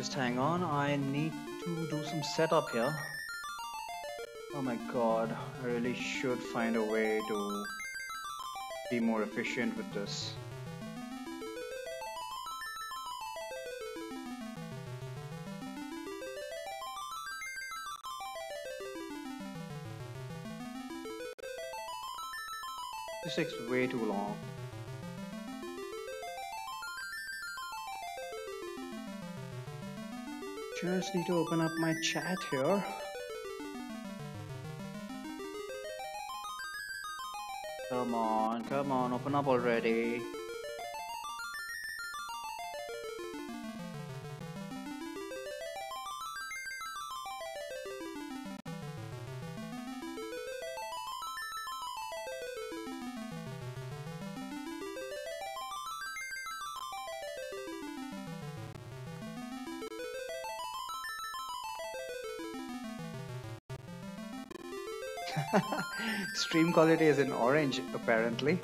Just hang on, I need to do some setup here. Oh my god, I really should find a way to be more efficient with this. This takes way too long. Just need to open up my chat here. Come on, open up already. Stream quality is in orange, apparently.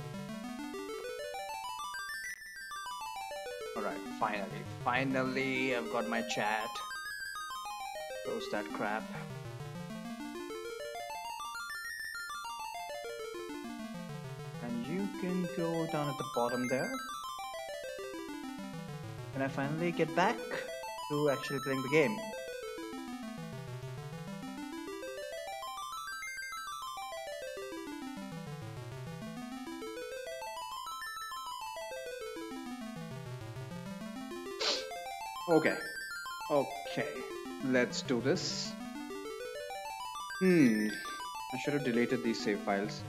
Alright, finally, I've got my chat. Close that crap. And you can go down at the bottom there. And I finally get back to actually playing the game. Okay, let's do this. I should have deleted these save files.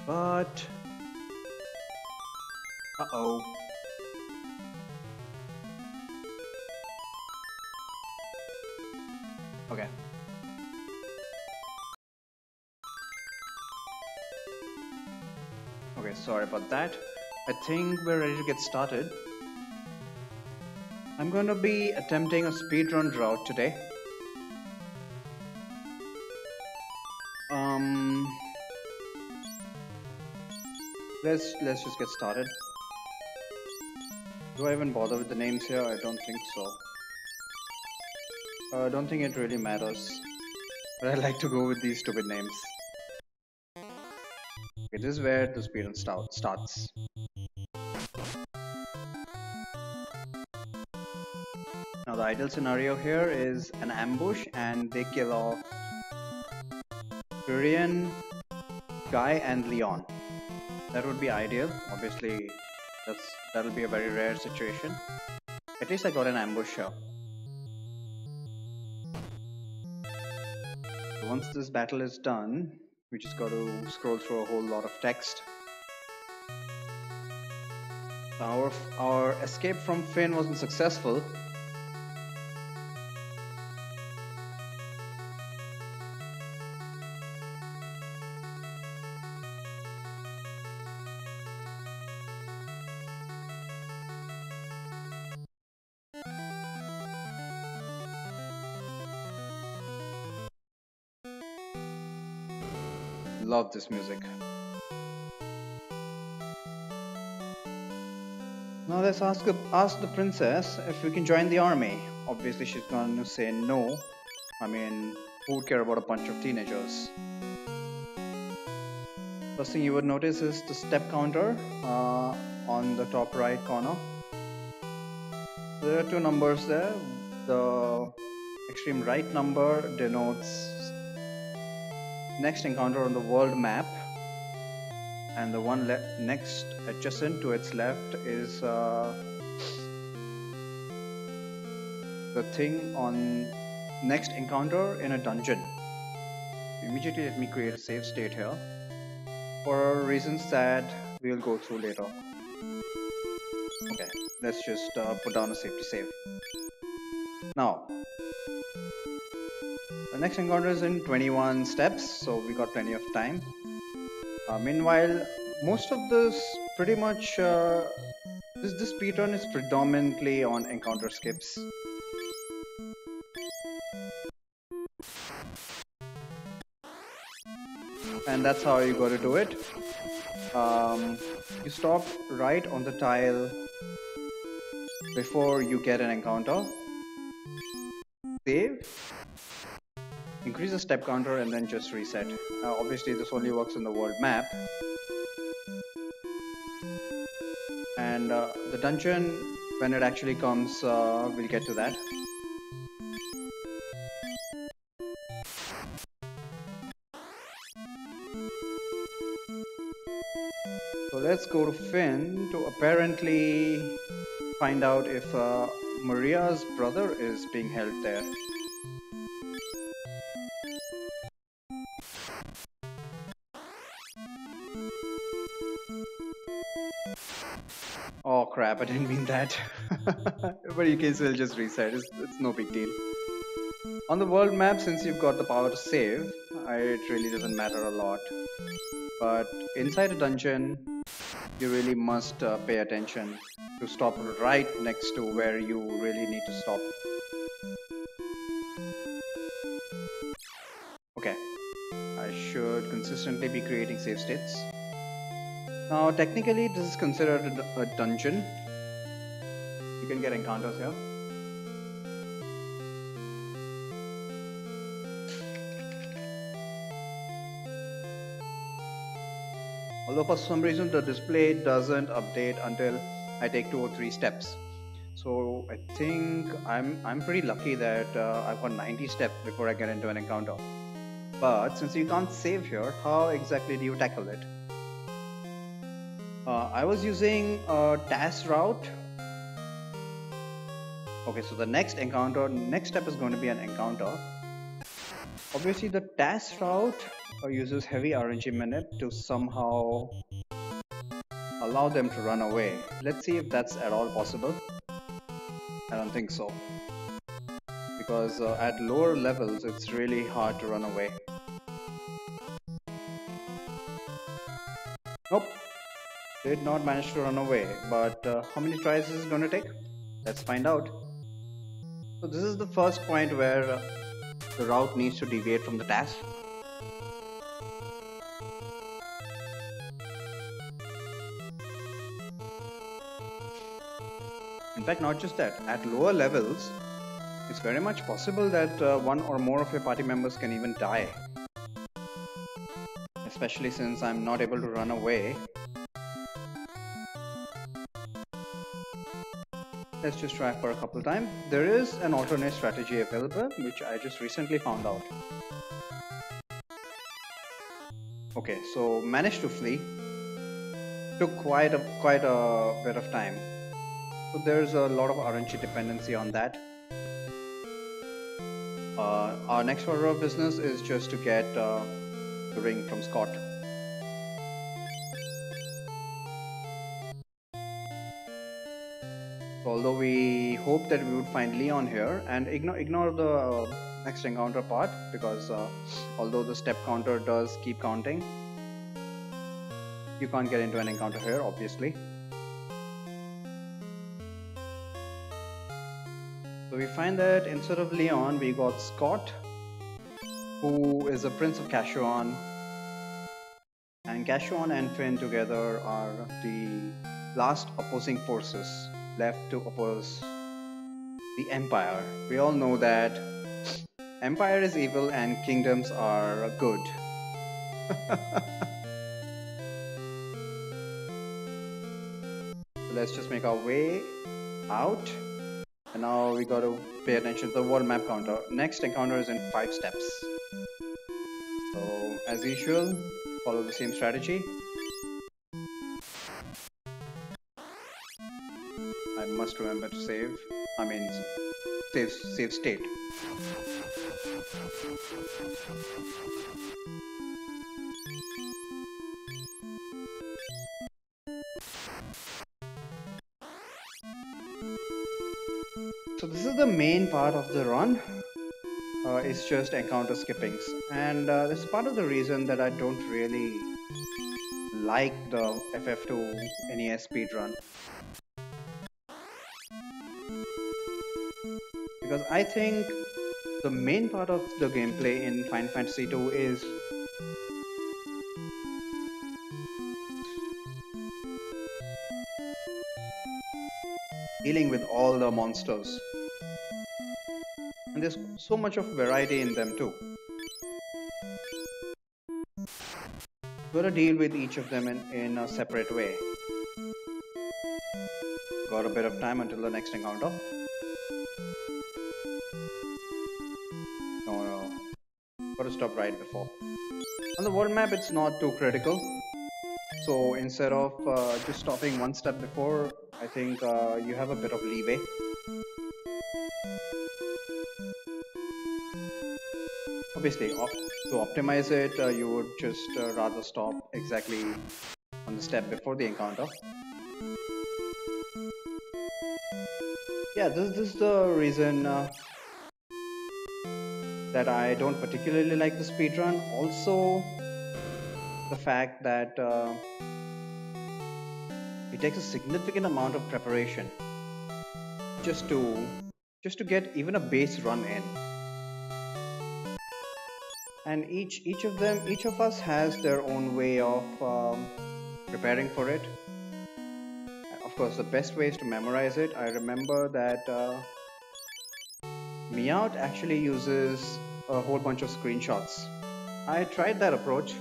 But... uh-oh. Okay. Okay, sorry about that. I think we're ready to get started. I'm going to be attempting a speedrun route today. Let's just get started. Do I even bother with the names here? I don't think so. I don't think it really matters. But I like to go with these stupid names. Okay, this is where the speedrun starts. Now the ideal scenario here is an ambush and they kill off Korean, Guy and Leon. That would be ideal. Obviously, that'll be a very rare situation. At least I got an ambush here. So once this battle is done, we just got to scroll through a whole lot of text. Our escape from Finn wasn't successful. Love this music. Now let's ask the princess if we can join the army. Obviously she's going to say no. I mean, who would care about a bunch of teenagers? First thing you would notice is the step counter on the top right corner. There are two numbers there. The extreme right number denotes next encounter on the world map, and the one next adjacent to its left is the thing on next encounter in a dungeon. Immediately let me create a save state here for reasons that we'll go through later. Okay, let's just put down a safety save. Now the next encounter is in 21 steps, so we got plenty of time. Meanwhile, most of this pretty much this speedrun is predominantly on encounter skips. and that's how you got to do it. Um, you stop right on the tile before you get an encounter. Save, increase the step counter, and then just reset. Obviously, this only works in the world map. And the dungeon, when it actually comes, we'll get to that. So let's go to Finn to apparently find out if Maria's brother is being held there. Oh crap, I didn't mean that. But you can still just reset, it's no big deal. On the world map, since you've got the power to save, it really doesn't matter a lot. But inside a dungeon, you really must pay attention to stop right next to where you really need to stop. Okay, I should consistently be creating save states. Now, technically, this is considered a dungeon. You can get encounters here. Although for some reason the display doesn't update until I take 2 or 3 steps. So I think I'm pretty lucky that I've got 90 steps before I get into an encounter. But since you can't save here, how exactly do you tackle it? I was using a TAS route. Okay, so the next step is going to be an encounter. Obviously, the TAS route uses heavy RNG minute to somehow allow them to run away. Let's see if that's at all possible. I don't think so. Because at lower levels, it's really hard to run away. Nope. Did not manage to run away. But how many tries is it going to take? Let's find out. So this is the first point where the route needs to deviate from the task. In fact, not just that, at lower levels, it's very much possible that one or more of your party members can even die. Especially since I'm not able to run away. Let's just try for a couple times. There is an alternate strategy available, which I just recently found out. Okay, so managed to flee. Took quite a bit of time. So there's a lot of RNG dependency on that. Our next order of business is just to get the ring from Scott. So although we hope that we would find Leon here, and ignore the next encounter part, because although the step counter does keep counting, you can't get into an encounter here, obviously. So we find that instead of Leon, we got Scott, who is a Prince of Cashuan, and Cashuan and Finn together are the last opposing forces left to oppose the Empire. We all know that Empire is evil and kingdoms are good. So let's just make our way out. And now we got to pay attention to the world map counter. Next encounter is in 5 steps. So as usual, follow the same strategy. I must remember to save. Save state. So this is the main part of the run. It's just encounter skippings, and this is part of the reason that I don't really like the FF2 NES speedrun. Because I think the main part of the gameplay in Final Fantasy II is dealing with all the monsters. And there's so much of variety in them too. Gotta deal with each of them in a separate way. Got a bit of time until the next encounter. No, gotta stop right before. On the world map, it's not too critical. So instead of just stopping one step before, I think you have a bit of leeway. Obviously, to optimize it, you would just rather stop exactly on the step before the encounter. Yeah, this is the reason that I don't particularly like the speedrun. Also, the fact that it takes a significant amount of preparation just to get even a base run in. And each of us has their own way of preparing for it. Of course, the best way is to memorize it. I remember that Meout actually uses a whole bunch of screenshots. I tried that approach.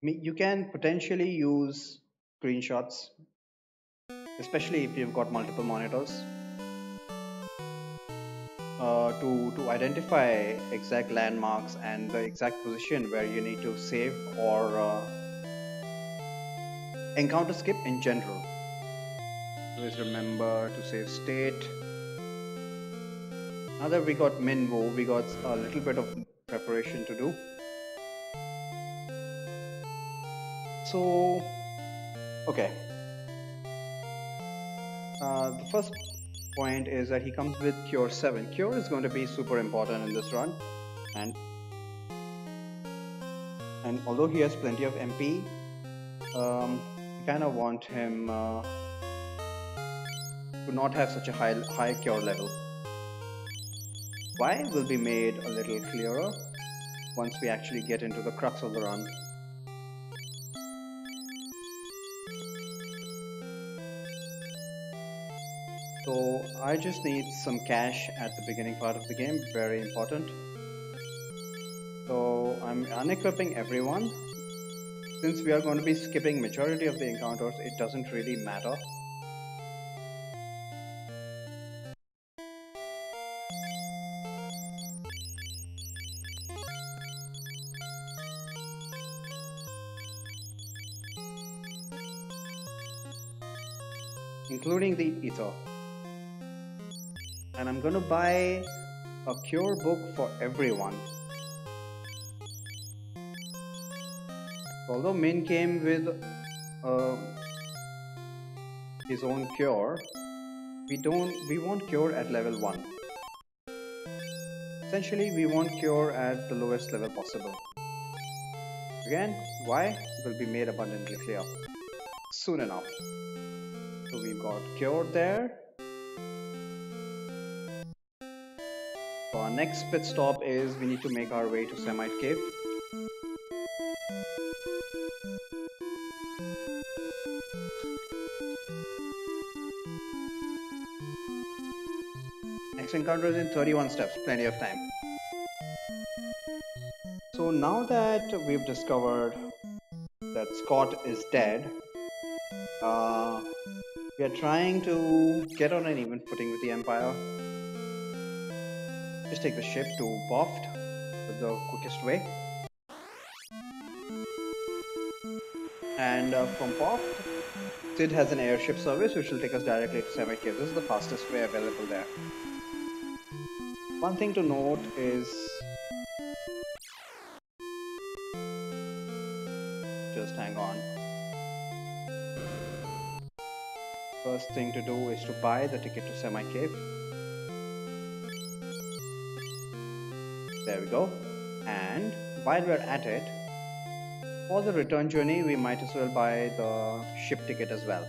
You can potentially use screenshots, especially if you've got multiple monitors, to identify exact landmarks and the exact position where you need to save or encounter skip in general. Always remember to save state. Now that we got Minwo, we got a little bit of preparation to do. So, okay. The first point is that he comes with Cure 7. Cure is going to be super important in this run, and although he has plenty of MP, we kind of want him to not have such a high cure level. Why will be made a little clearer once we actually get into the crux of the run. So I just need some cash at the beginning part of the game, very important. So I'm unequipping everyone. Since we are going to be skipping majority of the encounters, it doesn't really matter. Including the ether. And I'm gonna buy a cure book for everyone. Although Min came with his own cure, we want cure at level 1. Essentially, we want cure at the lowest level possible. Again, why will be made abundantly clear soon enough. So we've got cure there. So our next pit stop is we need to make our way to Semite Cave. Next encounter is in 31 steps, plenty of time. So now that we've discovered that Scott is dead, we are trying to get on an even footing with the Empire. Just take the ship to Boft, the quickest way. And from Boft, Sid has an airship service which will take us directly to Semite Cave. This is the fastest way available there. One thing to note is just hang on. First thing to do is to buy the ticket to Semite Cave. There we go. And while we're at it, for the return journey, we might as well buy the ship ticket as well.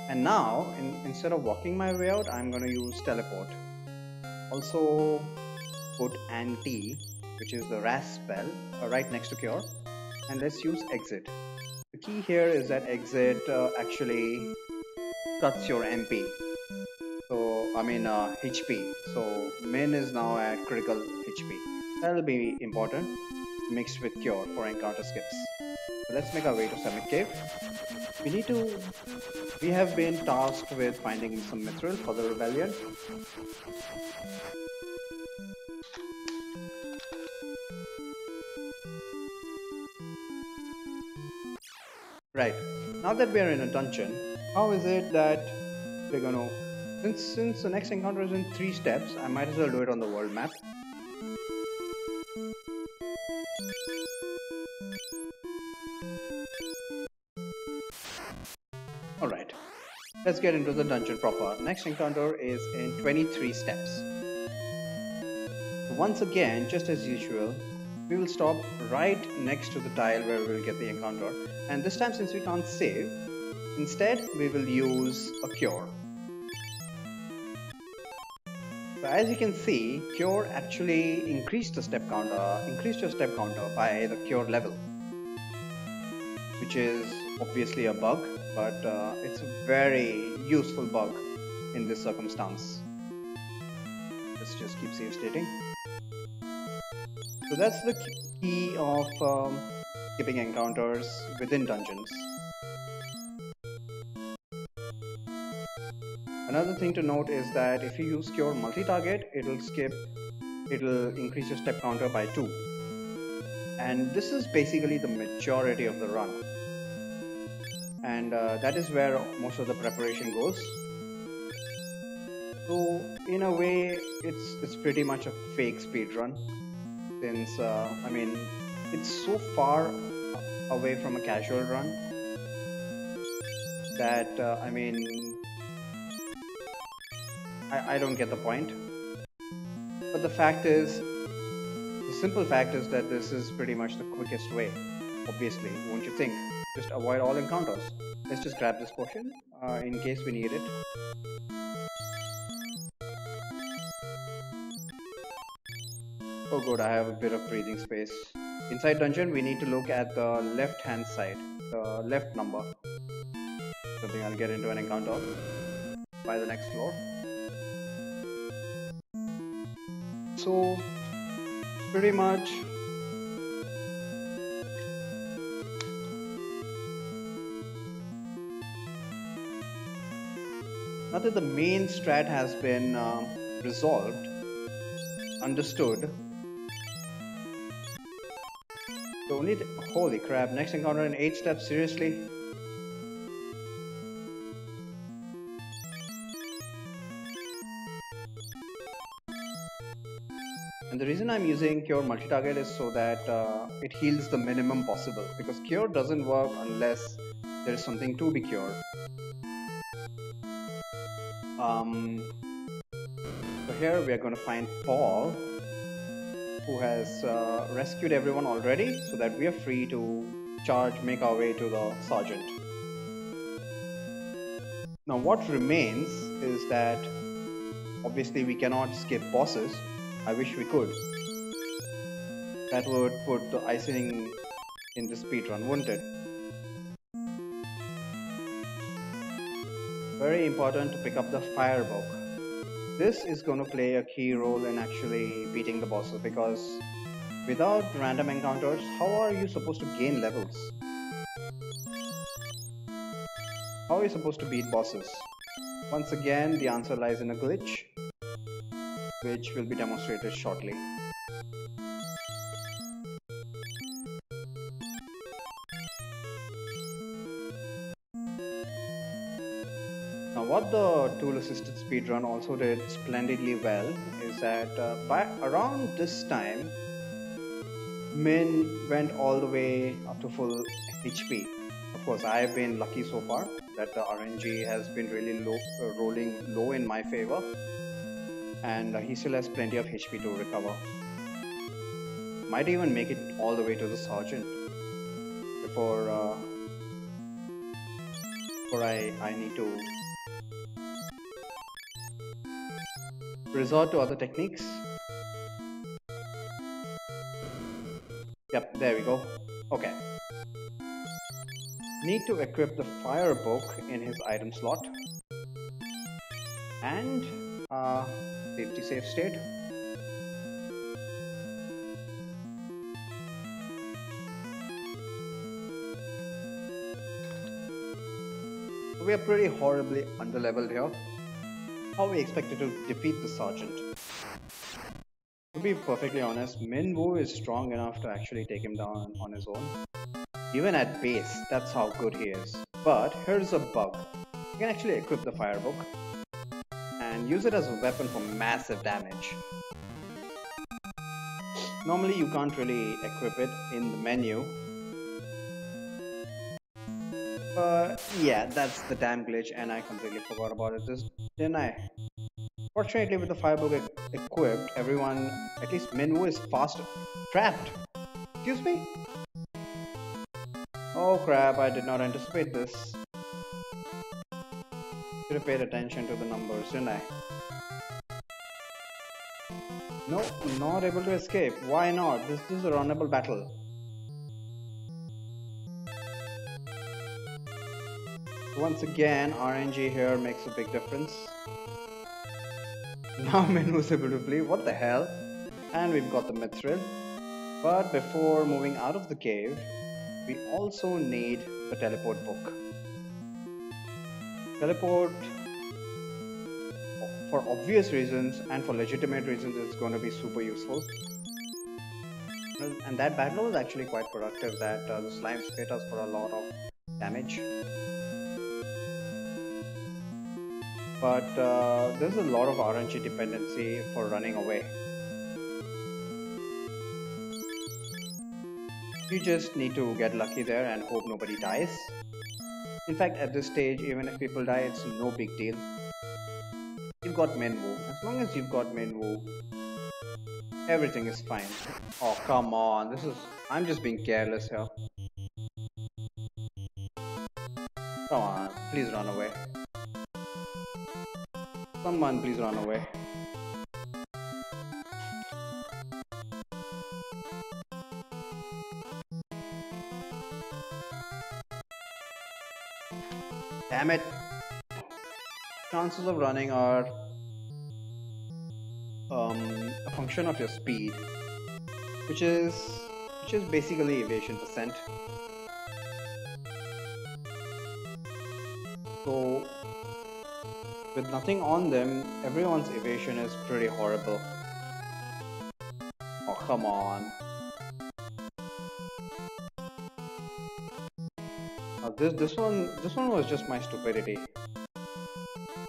And now, instead of walking my way out, I'm going to use teleport. Also, put anti, which is the RAS spell, right next to cure. And let's use exit. The key here is that exit actually cuts your MP. So, I mean HP. So, min is now at critical HP. That'll be important, mixed with cure for encounter skips. So let's make our way to Summit Cave. We have been tasked with finding some mithril for the rebellion. Right, now that we are in a dungeon, how is it that we're gonna, since the next encounter is in 3 steps, I might as well do it on the world map. Alright, let's get into the dungeon proper. Next encounter is in 23 steps. Once again, just as usual, we will stop right next to the tile where we will get the encounter. And this time, since we can't save, instead we will use a cure. So as you can see, cure actually increased your step counter by the cure level, which is obviously a bug, but it's a very useful bug in this circumstance. Let's just keep save stating. So that's the key of skipping encounters within dungeons. Another thing to note is that if you use cure multi-target, it'll increase your step counter by 2. And this is basically the majority of the run. And that is where most of the preparation goes. So in a way, it's pretty much a fake speed run. Since I mean, it's so far away from a casual run that I mean, I don't get the point. But the simple fact is that this is pretty much the quickest way. Obviously, won't you think? Just avoid all encounters. Let's just grab this potion in case we need it. Oh good, I have a bit of breathing space. Inside dungeon, we need to look at the left hand side, the left number. So I think I'll get into an encounter by the next floor. So pretty much now that the main strat has been resolved, understood. So only holy crap, next encounter in 8 steps, seriously? And the reason I'm using cure multi-target is so that it heals the minimum possible, because cure doesn't work unless there is something to be cured. So here we are going to find Paul, who has rescued everyone already, so that we are free to make our way to the sergeant. Now what remains is that obviously we cannot skip bosses. I wish we could. That would put the icing in the speedrun, wouldn't it? Very important to pick up the firebook. This is going to play a key role in actually beating the bosses, because without random encounters, how are you supposed to gain levels? How are you supposed to beat bosses? Once again, the answer lies in a glitch, which will be demonstrated shortly. Now what the tool assisted speedrun also did splendidly well is that by around this time, Min went all the way up to full HP. Of course, I have been lucky so far that the RNG has been really low, rolling low in my favor, and he still has plenty of HP to recover. Might even make it all the way to the sergeant before before I need to resort to other techniques. Yep, there we go. Okay. Need to equip the fire book in his item slot. And safety safe state. We are pretty horribly underleveled here. How we expected to defeat the sergeant? To be perfectly honest, Min Woo is strong enough to actually take him down on his own. Even at base, that's how good he is. But here's a bug. You can actually equip the firebook and use it as a weapon for massive damage. Normally you can't really equip it in the menu. But yeah, that's the damn glitch and I completely forgot about it, didn't I? Fortunately with the firebook equipped, everyone, at least Min Woo, is faster. Trapped! Excuse me? Oh crap, I did not anticipate this. Should have paid attention to the numbers, didn't I? No, not able to escape. Why not? This is a runnable battle. Once again, RNG here makes a big difference. Now Min was able to flee. What the hell? And we've got the mithril. But before moving out of the cave, we also need the teleport book. Teleport, for obvious reasons and for legitimate reasons, it's going to be super useful. And that battle was actually quite productive. That the slimes hit us for a lot of damage. But there's a lot of RNG dependency for running away. You just need to get lucky there and hope nobody dies. In fact, at this stage, even if people die, it's no big deal. You've got Min Woo. As long as you've got Min Woo, everything is fine. Oh, come on. I'm just being careless here. Come on. Please run away. Someone please run away. Damn it. Chances of running are a function of your speed, which is basically evasion percent. So with nothing on them, everyone's evasion is pretty horrible. Oh, come on. This one was just my stupidity.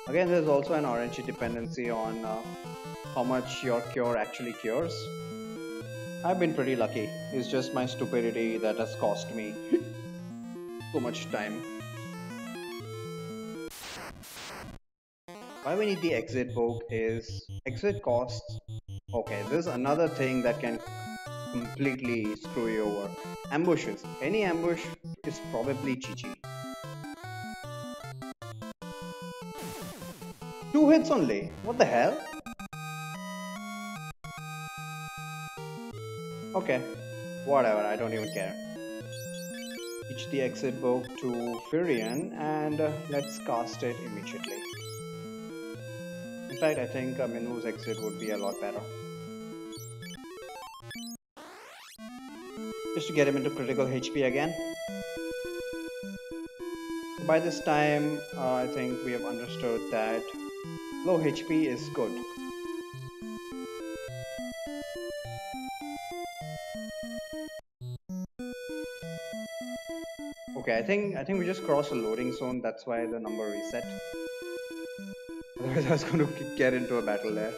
Again, there's also an RNG dependency on how much your cure actually cures. I've been pretty lucky. It's just my stupidity that has cost me so much time. Why we need the exit book is exit costs. Okay, this is another thing that can completely screw you over. Ambushes. Any ambush is probably GG. 2 hits only. What the hell? Okay, whatever, I don't even care. Teach the exit book to Firion and let's cast it immediately. In fact, I think Min Woo's exit would be a lot better. Just to get him into critical HP again. By this time, I think we have understood that low HP is good. Okay, I think we just crossed a loading zone. That's why the number reset. Otherwise, I was going to get into a battle there.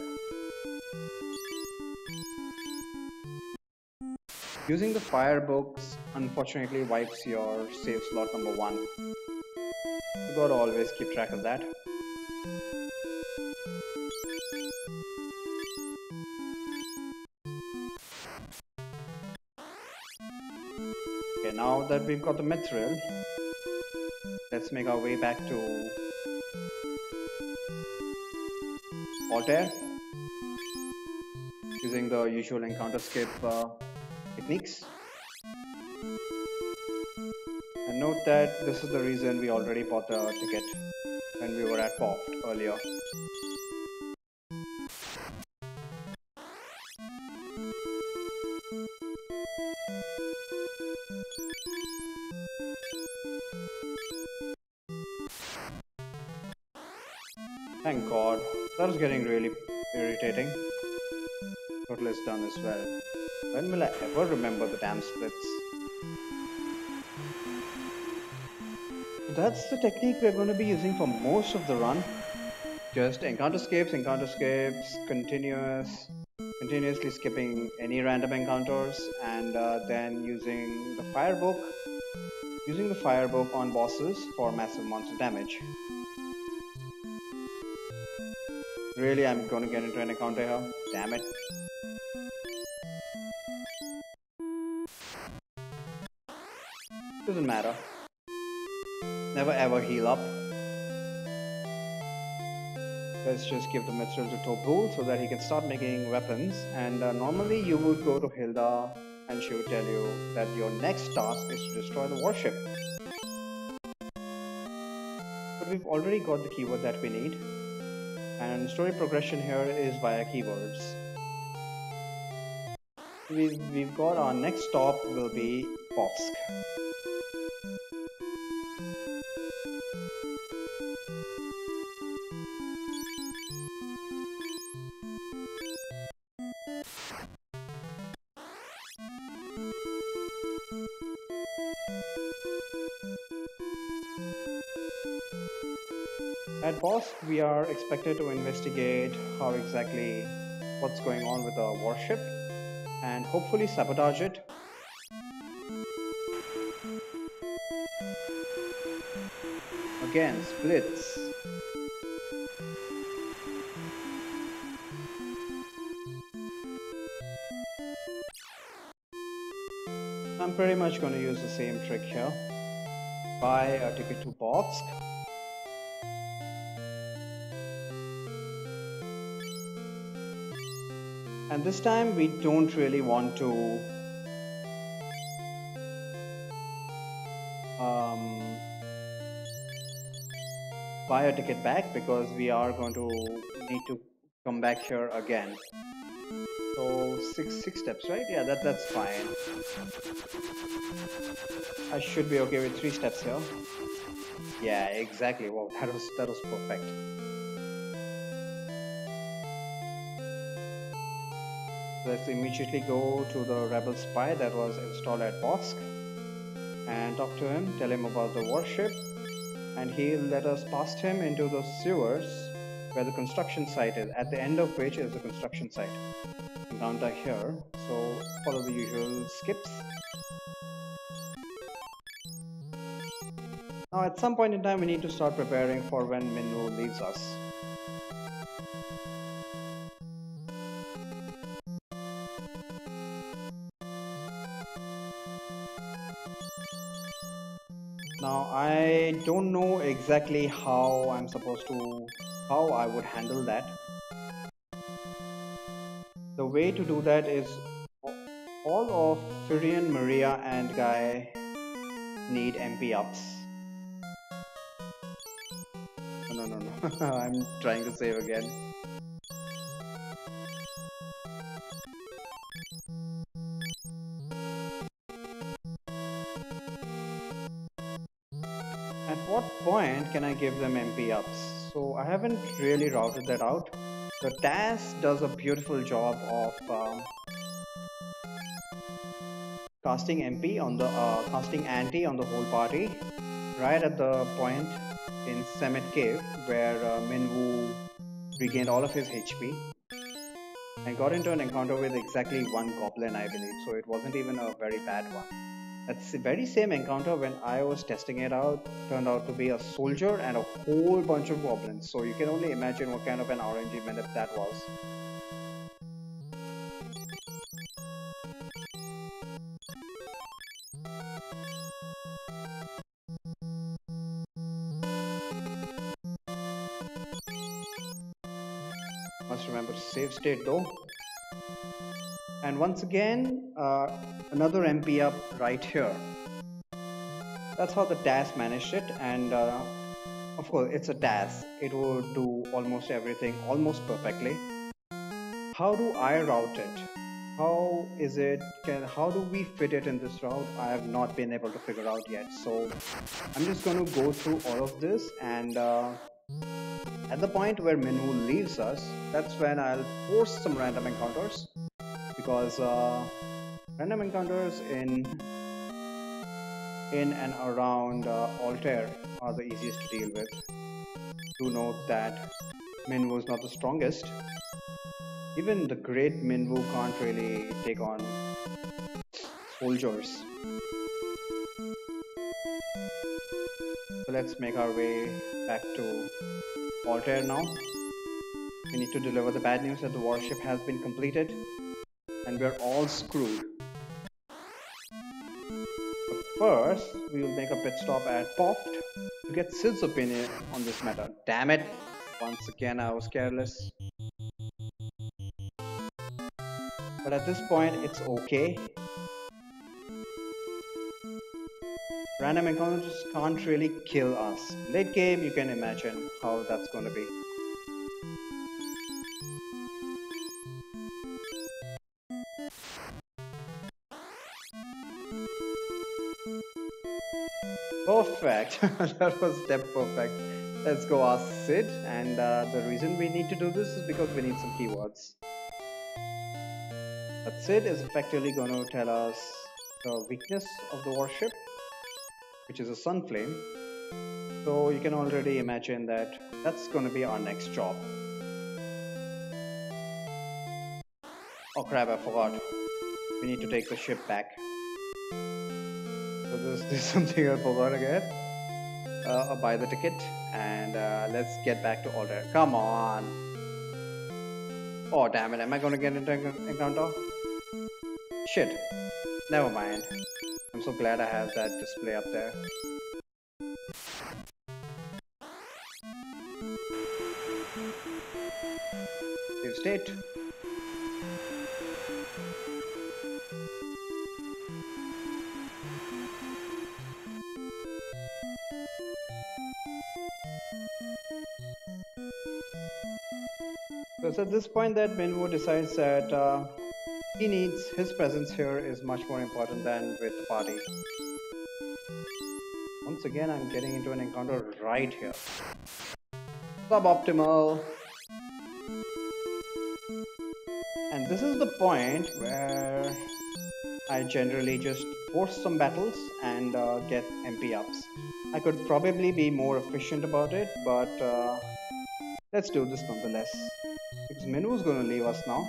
Using the fire books unfortunately wipes your save slot number 1. You gotta always keep track of that. Okay, now that we've got the mithril, Let's make our way back to Altair using the usual encounter skip techniques. And note that this is the reason we already bought the ticket when we were at POFT earlier. Thank God. That was getting really irritating. Total is done as well. When will I ever remember the damn splits? That's the technique we're going to be using for most of the run. Just encounter skips, continuously skipping any random encounters, and then using the firebook on bosses for massive monster damage. Really, I'm going to get into an encounter here. Damn it. Doesn't matter. Never ever heal up. Let's just give the mithril to Tobul so that he can start making weapons. And normally you would go to Hilda and she would tell you that your next task is to destroy the warship. But we've already got the keyword that we need. And story progression here is via keywords. We've got our next stop will be Povsk. At Bosk, we are expected to investigate what's going on with the warship and hopefully sabotage it. Again, splits. I'm pretty much going to use the same trick here. Buy a ticket to Bosk. And this time we don't really want to buy a ticket back because we are going to need to come back here again. So six steps, right? Yeah, that's fine. I should be okay with 3 steps here. Yeah, exactly. Wow, that was perfect. Let's immediately go to the rebel spy that was installed at Bosk and talk to him, tell him about the warship, and he'll let us past him into the sewers where the construction site is, at the end of which is the construction site. Encounter here, so follow the usual skips. Now at some point in time we need to start preparing for when Minwoo leaves us. Now I don't know exactly how I would handle that. The way to do that is all of Firian, Maria and Guy need MP ups. No. I'm trying to save again. At what point can I give them MP ups? So I haven't really routed that out. The TAS does a beautiful job of casting MP on the casting anti on the whole party, right at the point in Summit Cave where Minwoo regained all of his HP and got into an encounter with exactly 1 goblin, I believe. So it wasn't even a very bad one. That's the very same encounter when I was testing it out turned out to be a soldier and a whole bunch of goblins. So you can only imagine what kind of an RNG minute that was. Must remember to save state though. And once again, another MP up right here. That's how the TAS managed it. And of course, it's a TAS. It will do almost everything almost perfectly. How do I route it? How is it? How do we fit it in this route? I have not been able to figure out yet. So I'm just going to go through all of this, and at the point where Minwoo leaves us, that's when I'll force some random encounters, because random encounters in and around Altair are the easiest to deal with. Do note that Minwoo is not the strongest. Even the great Minwoo can't really take on soldiers. So let's make our way back to Altair now. We need to deliver the bad news that the warship has been completed and we're all screwed. But first, we will make a pit stop at Poft to get Sid's opinion on this matter. Damn it! Once again, I was careless. But at this point, it's okay. Random encounters can't really kill us. Late game, you can imagine how that's going to be. Perfect. That was step perfect. Let's go ask Sid. And the reason we need to do this is because we need some keywords. But Sid is effectively going to tell us the weakness of the warship, which is a sun flame. So you can already imagine that that's going to be our next job. Oh crap, I forgot. We need to take the ship back. So there's something I forgot again. I'll buy the ticket and let's get back to order. Come on. Oh damn it, am I going to get into encounter? Shit. Never mind. I'm so glad I have that display up there. Save state. So it's at this point that Minwoo decides that his presence here is much more important than with the party. Once again, I'm getting into an encounter right here. Suboptimal. And this is the point where I generally just force some battles and get MP ups. I could probably be more efficient about it, but let's do this nonetheless. Because Minwoo's going to leave us now.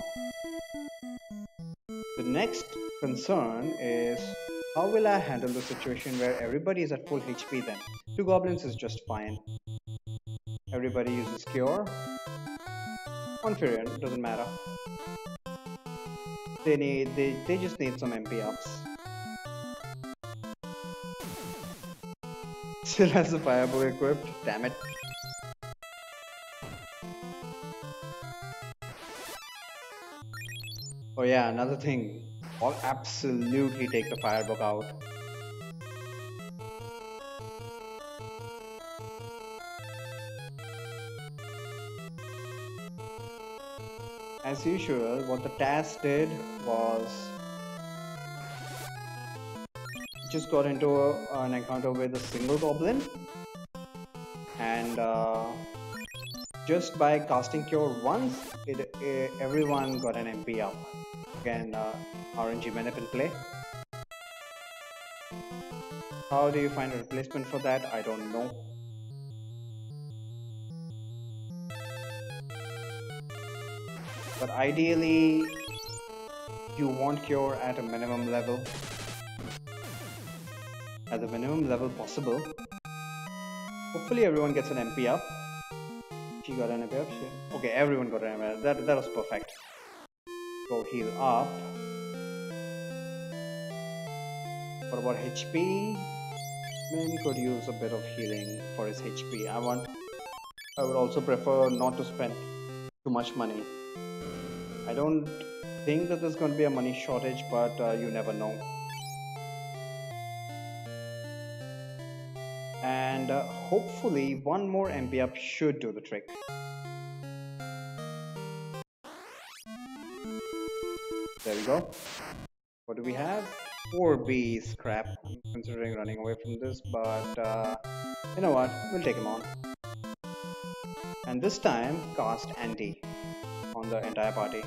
The next concern is how will I handle the situation where everybody is at full HP then? 2 goblins is just fine. Everybody uses cure. On Furion, doesn't matter. They just need some MP ups. Still has the fireball equipped, damn it. Oh yeah, another thing. I'll absolutely take the firebug out. As usual, what the task did was just got into an encounter with a single goblin, and just by casting cure once, everyone got an MP up. Again, RNG Menip in play. How do you find a replacement for that? I don't know. But ideally, you want cure at a minimum level. At the minimum level possible. Hopefully everyone gets an MP up. She got an MP up. Okay, everyone got an MP up. That was perfect. Go heal up. What about HP? Min could use a bit of healing for his HP. I would also prefer not to spend too much money. I don't think that there's going to be a money shortage, but you never know. And hopefully one more MP up should do the trick. There we go. What do we have? 4B scrap. I'm considering running away from this, but you know what? We'll take him on. And this time, cast anti on the entire party.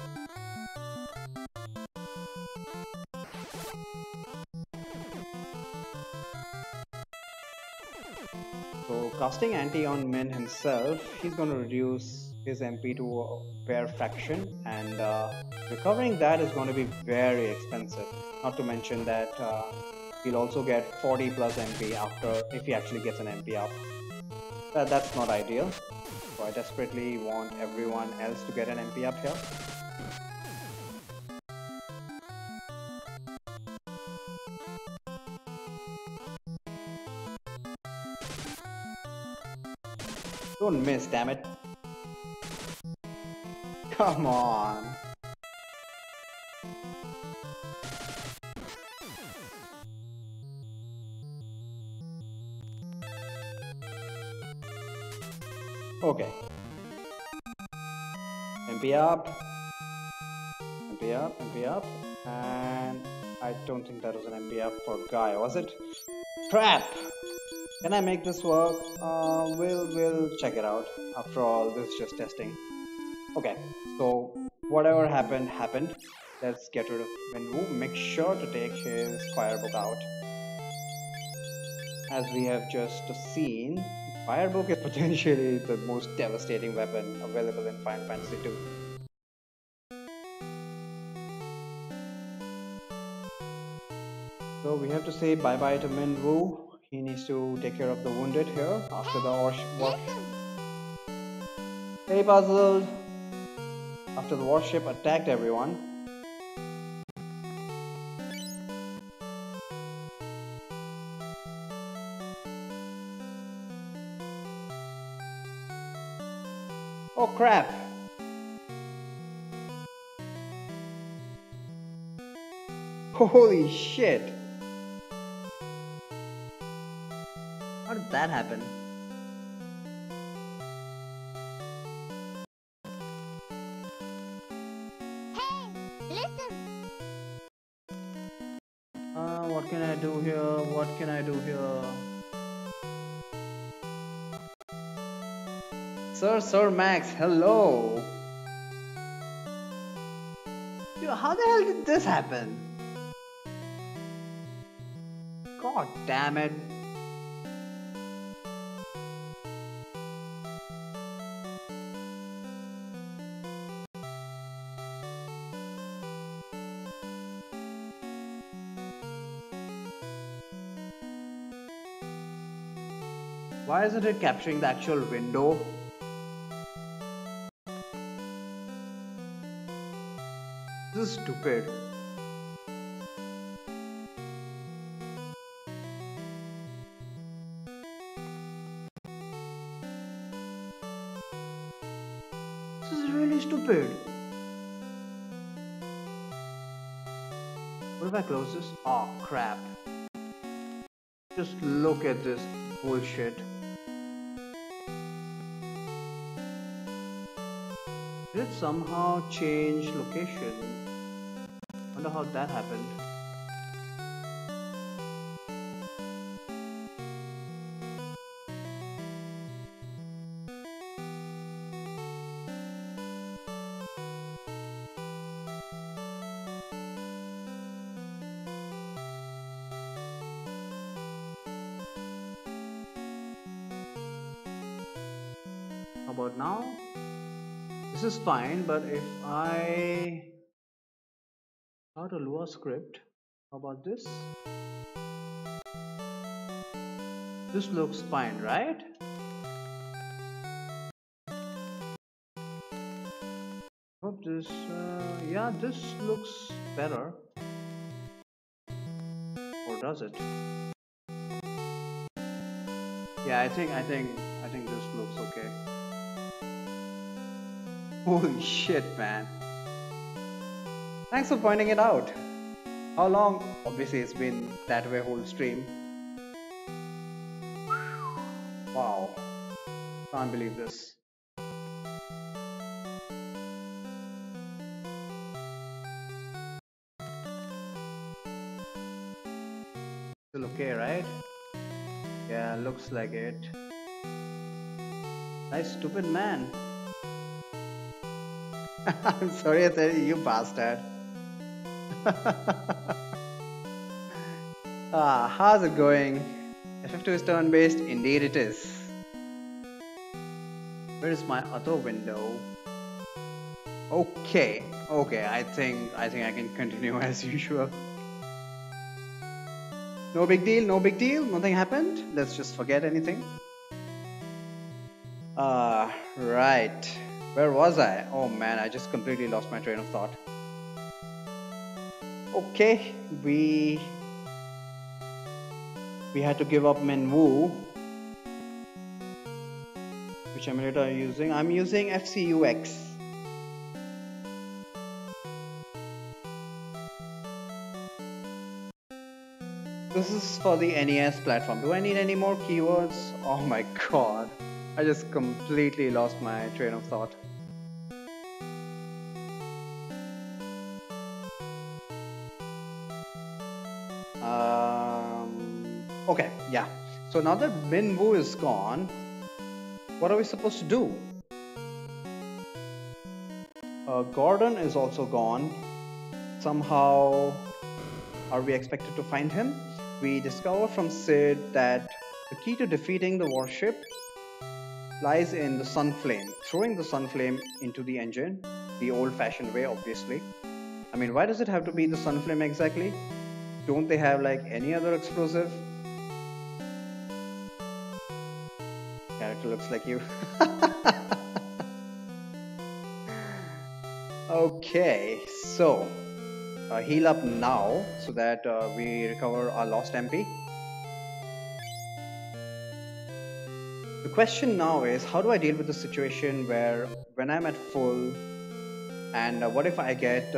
So casting anti on Min himself, he's going to reduce his MP to a bare fraction, and recovering that is going to be very expensive. Not to mention that he'll also get 40 plus MP after if he actually gets an MP up. That's not ideal. So I desperately want everyone else to get an MP up here. Don't miss, damn it. Come on. Okay. MP up. MP up, MP up. And I don't think that was an MP up for Guy, was it? Crap! Can I make this work? We'll check it out. After all, this is just testing. Okay, so whatever happened, happened. Let's get rid of Minwoo. Make sure to take his Firebook out. As we have just seen, Firebook is potentially the most devastating weapon available in Final Fantasy II. So we have to say bye-bye to Minwoo. He needs to take care of the wounded here after the war. Hey, Puzzled! After the warship attacked everyone. Oh crap! Holy shit! How did that happen? Hey, listen! What can I do here? What can I do here? Sir Max, hello! Dude, how the hell did this happen? God damn it. Why isn't it capturing the actual window? This is stupid. This is really stupid. What if I close this? Oh crap. Just look at this bullshit. Did it somehow change location? Wonder how that happened. How about now? This is fine, but if I start a Lua script, how about this? This looks fine, right? Hope this, yeah, this looks better. Or does it? Yeah, I think this looks okay. Holy shit, man. Thanks for pointing it out. How long? Obviously, it's been that way whole stream. Wow. Can't believe this. Still okay, right? Yeah, looks like it. Nice stupid man. I'm sorry I said you bastard. How's it going? FF2 is turn-based? Indeed it is. Where is my other window? Okay, I think I can continue as usual. No big deal, no big deal, nothing happened. Let's just forget anything. Right. Where was I? Oh man, I just completely lost my train of thought. Okay, we had to give up Menwu. Which emulator are you using? I'm using FCUX. This is for the NES platform. Do I need any more keywords? Oh my god. I just completely lost my train of thought. Okay, yeah. So now that Minwoo is gone, what are we supposed to do? Gordon is also gone. Somehow, are we expected to find him? We discover from Sid that the key to defeating the warship lies in the sun flame, throwing the sun flame into the engine, the old fashioned way, obviously. I mean, why does it have to be the sun flame exactly? Don't they have like any other explosive? Character looks like you. Okay, so heal up now so that we recover our lost MP. The question now is, how do I deal with the situation where when I'm at full and what if I get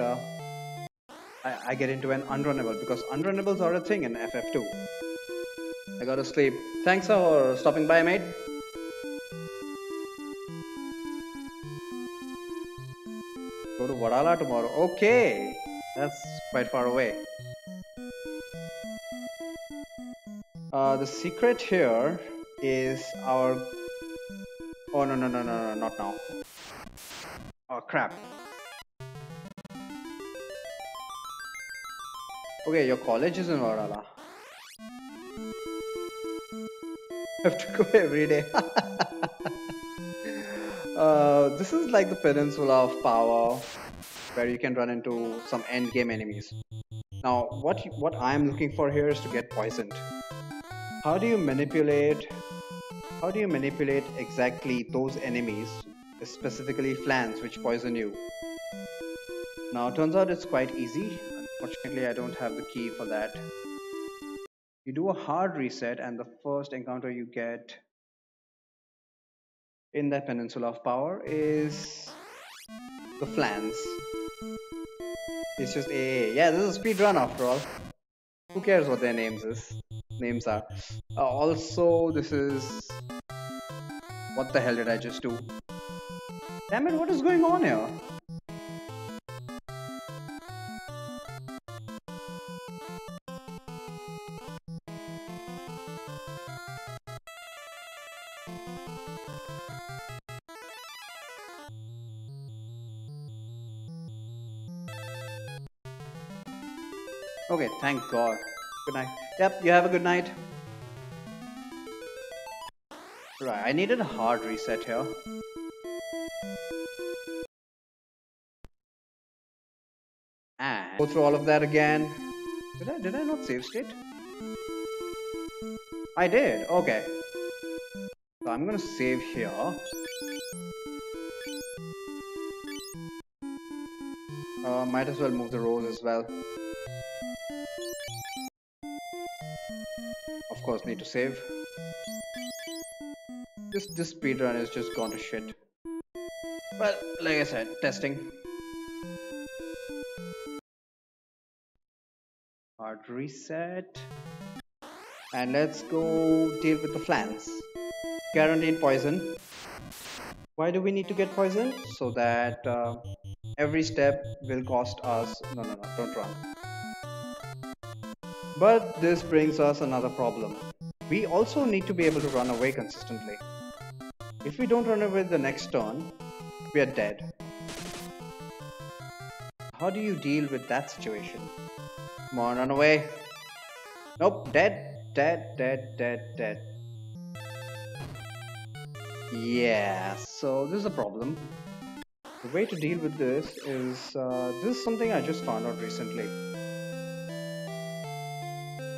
into an unrunnable, because unrunnables are a thing in FF2. I gotta sleep. Thanks for stopping by, mate. Go to Vadala tomorrow. Okay, that's quite far away. The secret here is our. Oh no no no no no, not now. Oh crap. Okay, your college is in Vadala. Have to go every day. This is like the peninsula of power, where you can run into some end game enemies. Now, what I'm looking for here is to get poisoned. How do you manipulate? How do you manipulate exactly those enemies, specifically flans, which poison you? Now, turns out it's quite easy. Unfortunately, I don't have the key for that. You do a hard reset, and the first encounter you get in that peninsula of power is the flans. It's just AA. Yeah, this is a speed run after all. Who cares what their names are? Also, this is what the hell did I just do? Damn it! What is going on here? Okay, thank God. Good night. Yep, you have a good night. Right, I needed a hard reset here. And go through all of that again. Did I not save state? I did. Okay. So I'm gonna save here. Might as well move the rows as well. Of course, need to save. This speedrun is just gone to shit. Well, like I said, testing. Hard reset. And let's go deal with the flans. Guaranteed poison. Why do we need to get poison? So that every step will cost us. No, no, no, don't run. But this brings us another problem. We also need to be able to run away consistently. If we don't run away the next turn, we are dead. How do you deal with that situation? Come on, run away. Nope, dead, dead, dead, dead, dead. Yeah, so this is a problem. The way to deal with this is something I just found out recently.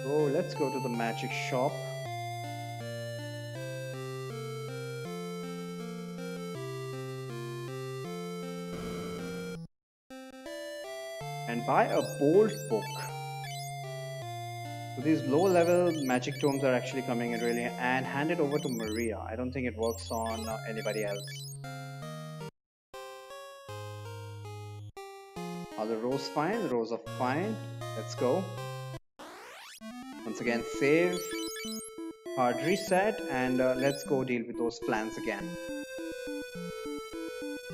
Oh, let's go to the magic shop and buy a bold book. So these low level magic tomes are actually coming in really and hand it over to Maria. I don't think it works on anybody else. Are the rows fine? The rows are fine. Let's go. Once again, save. Hard reset and let's go deal with those plans again.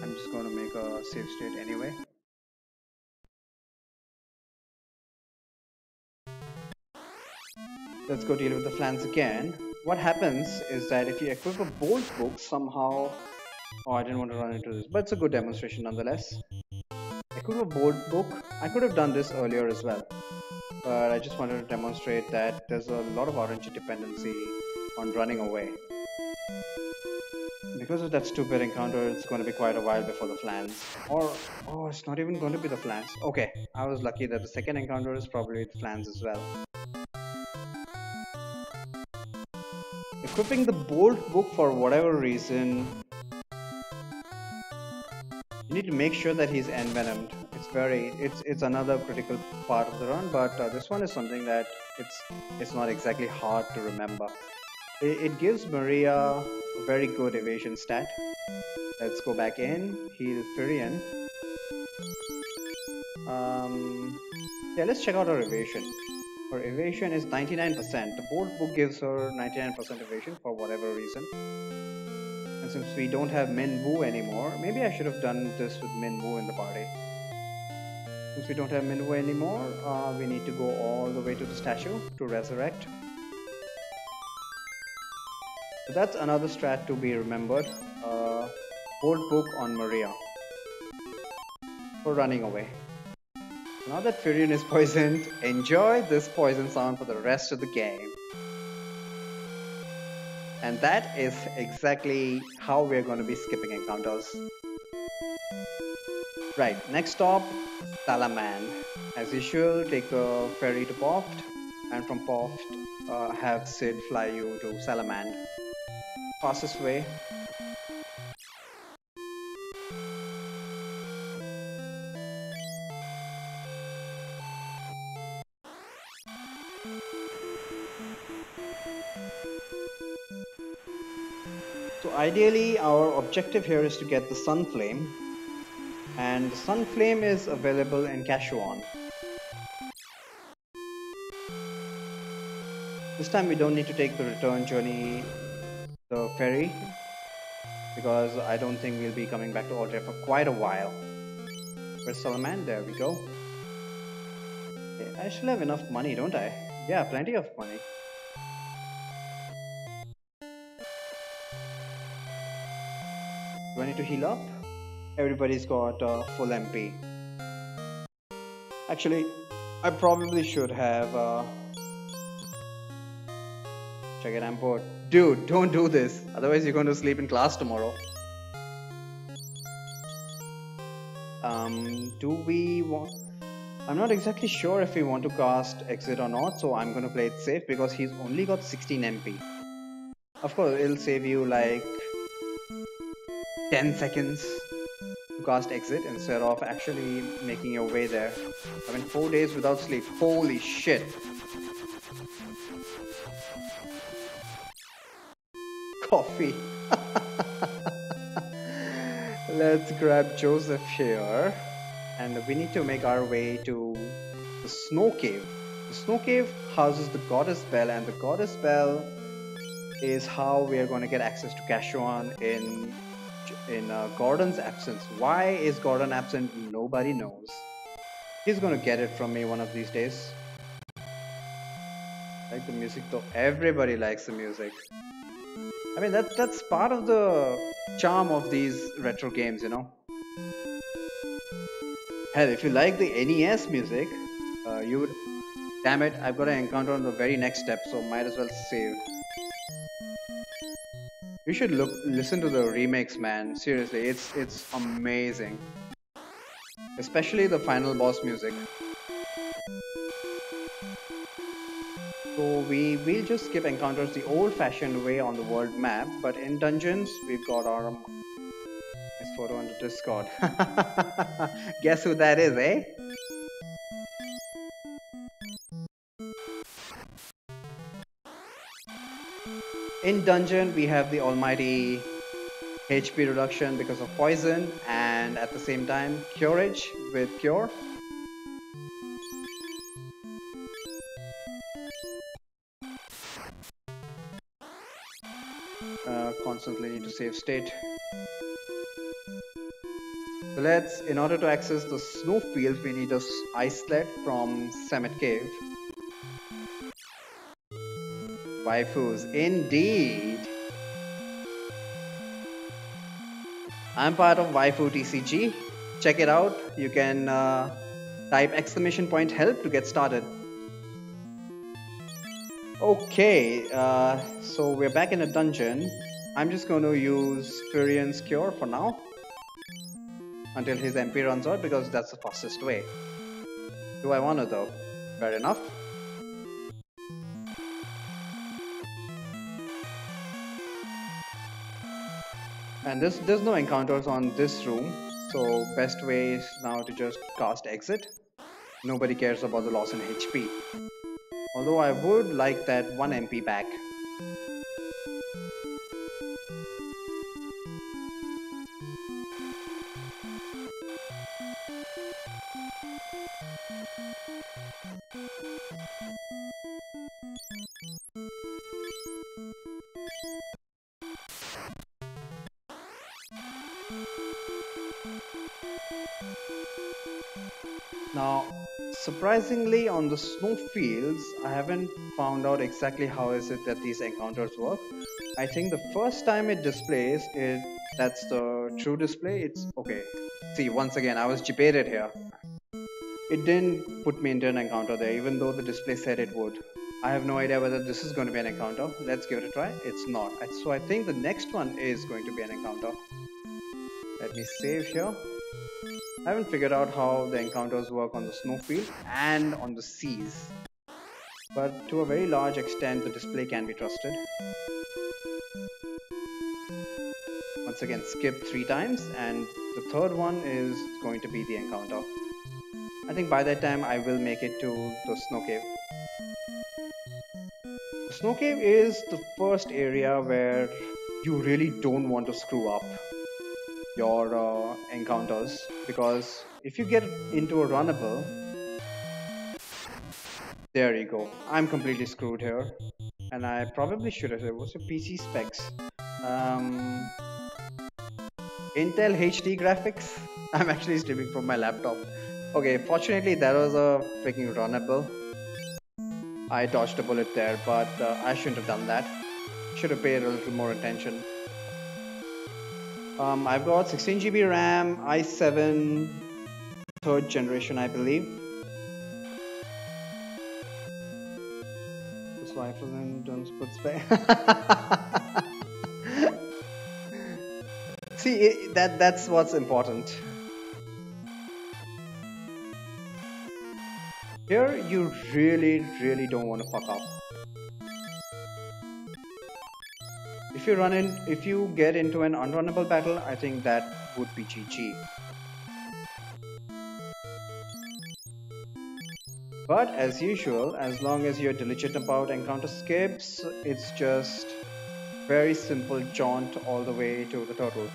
I'm just going to make a save state anyway. Let's go deal with the flans again. What happens is that if you equip a bolt book somehow... Oh, I didn't want to run into this, but it's a good demonstration nonetheless. Equip a bolt book. I could have done this earlier as well, but I just wanted to demonstrate that there's a lot of RNG dependency on running away. Because of that stupid encounter, it's going to be quite a while before the flans. Or, oh, it's not even going to be the flans. Okay, I was lucky that the second encounter is probably the flans as well. Equipping the bolt book for whatever reason, you need to make sure that he's envenomed. It's another critical part of the run, but this one is something that it's not exactly hard to remember. It gives Maria a very good evasion stat. Let's go back in, heal Firion. Yeah, let's check out her evasion. Her evasion is 99%. The bolt book gives her 99% evasion for whatever reason. And since we don't have Min Wu anymore, maybe I should have done this with Min Wu in the party. Since we don't have Min Wu anymore, we need to go all the way to the statue to resurrect. So that's another strat to be remembered. Bolt book on Maria for running away. Now that Firion is poisoned, enjoy this poison sound for the rest of the game. And that is exactly how we're going to be skipping encounters. Right, next stop, Salaman. As usual, take a ferry to Poft, and from Poft, have Sid fly you to Salaman. Fastest way. So ideally, our objective here is to get the Sun Flame, and the Sun Flame is available in Kashuan. This time we don't need to take the return journey, the ferry, because I don't think we'll be coming back to Altair for quite a while. Where's Salaman? There we go. Okay, I still have enough money, don't I? Yeah, plenty of money. Do I need to heal up? Everybody's got full MP. Actually, I probably should have... Check it, I'm bored. Dude, don't do this. Otherwise you're going to sleep in class tomorrow. Do we want... I'm not exactly sure if we want to cast Exit or not, so I'm going to play it safe because he's only got 16 MP. Of course, it'll save you like 10 seconds to cast Exit instead of actually making your way there. I mean, 4 days without sleep. Holy shit. Coffee. Let's grab Joseph here, and we need to make our way to the snow cave. The snow cave houses the goddess Belle, and the goddess Belle is how we are going to get access to Kashuan in Gordon's absence. Why is Gordon absent? Nobody knows. He's going to get it from me one of these days. Like the music though, everybody likes the music. I mean that's part of the charm of these retro games, you know. Hell, if you like the NES music, you would. Damn it! I've got an encounter on the very next step, so might as well save. You should listen to the remakes, man. Seriously, it's amazing, especially the final boss music. So we will just skip encounters the old-fashioned way on the world map, but in dungeons we've got our nice photo on the Discord. Guess who that is, eh? In dungeon we have the almighty HP reduction because of poison, and at the same time curage with cure. Constantly need to save state. So let's, in order to access the snow field, we need a ice sled from Summit Cave. Waifus, indeed. I'm part of Waifu TCG. Check it out. You can type exclamation point help to get started. Okay, so we're back in a dungeon. I'm just going to use Furian's Cure for now until his MP runs out because that's the fastest way. Do I want to though? Fair enough. And there's no encounters on this room, so best way is now to just cast exit. Nobody cares about the loss in HP. Although I would like that 1 MP back. Now, surprisingly, on the snow fields, I haven't found out exactly how is it that these encounters work. I think the first time it displays it, that's the true display. It's okay. See, once again, I was debated here. It didn't put me into an encounter there, even though the display said it would. I have no idea whether this is going to be an encounter. Let's give it a try. It's not. So I think the next one is going to be an encounter. Let me save here. I haven't figured out how the encounters work on the snowfield and on the seas, but to a very large extent the display can be trusted. Once again, skip 3 times, and the third one is going to be the encounter. I think by that time I will make it to the snow cave. The snow cave is the first area where you really don't want to screw up your encounters, because if you get into a runnable, there you go. I'm completely screwed here, and I probably should have said, what's your PC specs? Intel HD graphics. I'm actually streaming from my laptop. Okay, fortunately that was a freaking runnable. I dodged a bullet there, but I shouldn't have done that. Should have paid a little more attention. I've got 16 GB RAM, i7 third generation, I believe. This rifle and don't put spare. See, that's what's important. Here, you really don't want to fuck up. If you get into an unrunnable battle, I think that would be GG. But as usual, as long as you're diligent about encounter skips, it's just very simple jaunt all the way to the turtle.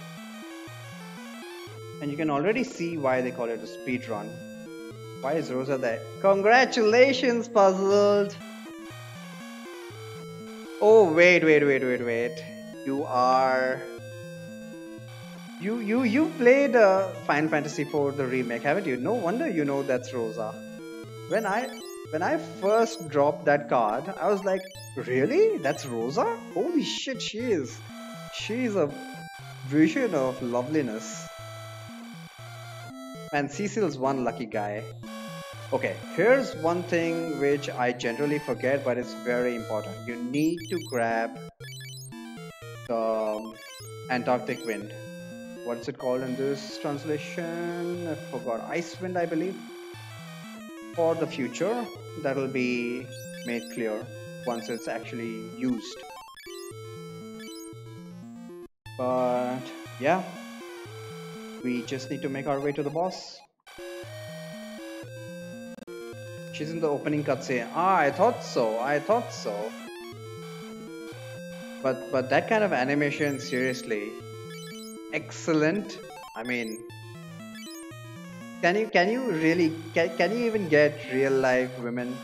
And you can already see why they call it a speed run. Why is Rosa there? Congratulations, Puzzled! Oh, wait. You are... You played Final Fantasy IV the remake, haven't you? No wonder you know that's Rosa. When I when I first dropped that card, I was like, really? That's Rosa? Holy shit, she is. She's a vision of loveliness. And Cecil's one lucky guy. Okay, here's one thing which I generally forget, but it's very important. You need to grab the Antarctic wind. What's it called in this translation? I forgot. Ice wind, I believe. For the future, that'll be made clear once it's actually used. But yeah, we just need to make our way to the boss. She's in the opening cutscene. Ah, I thought so. I thought so. But that kind of animation, seriously, excellent. I mean, can you even get real life women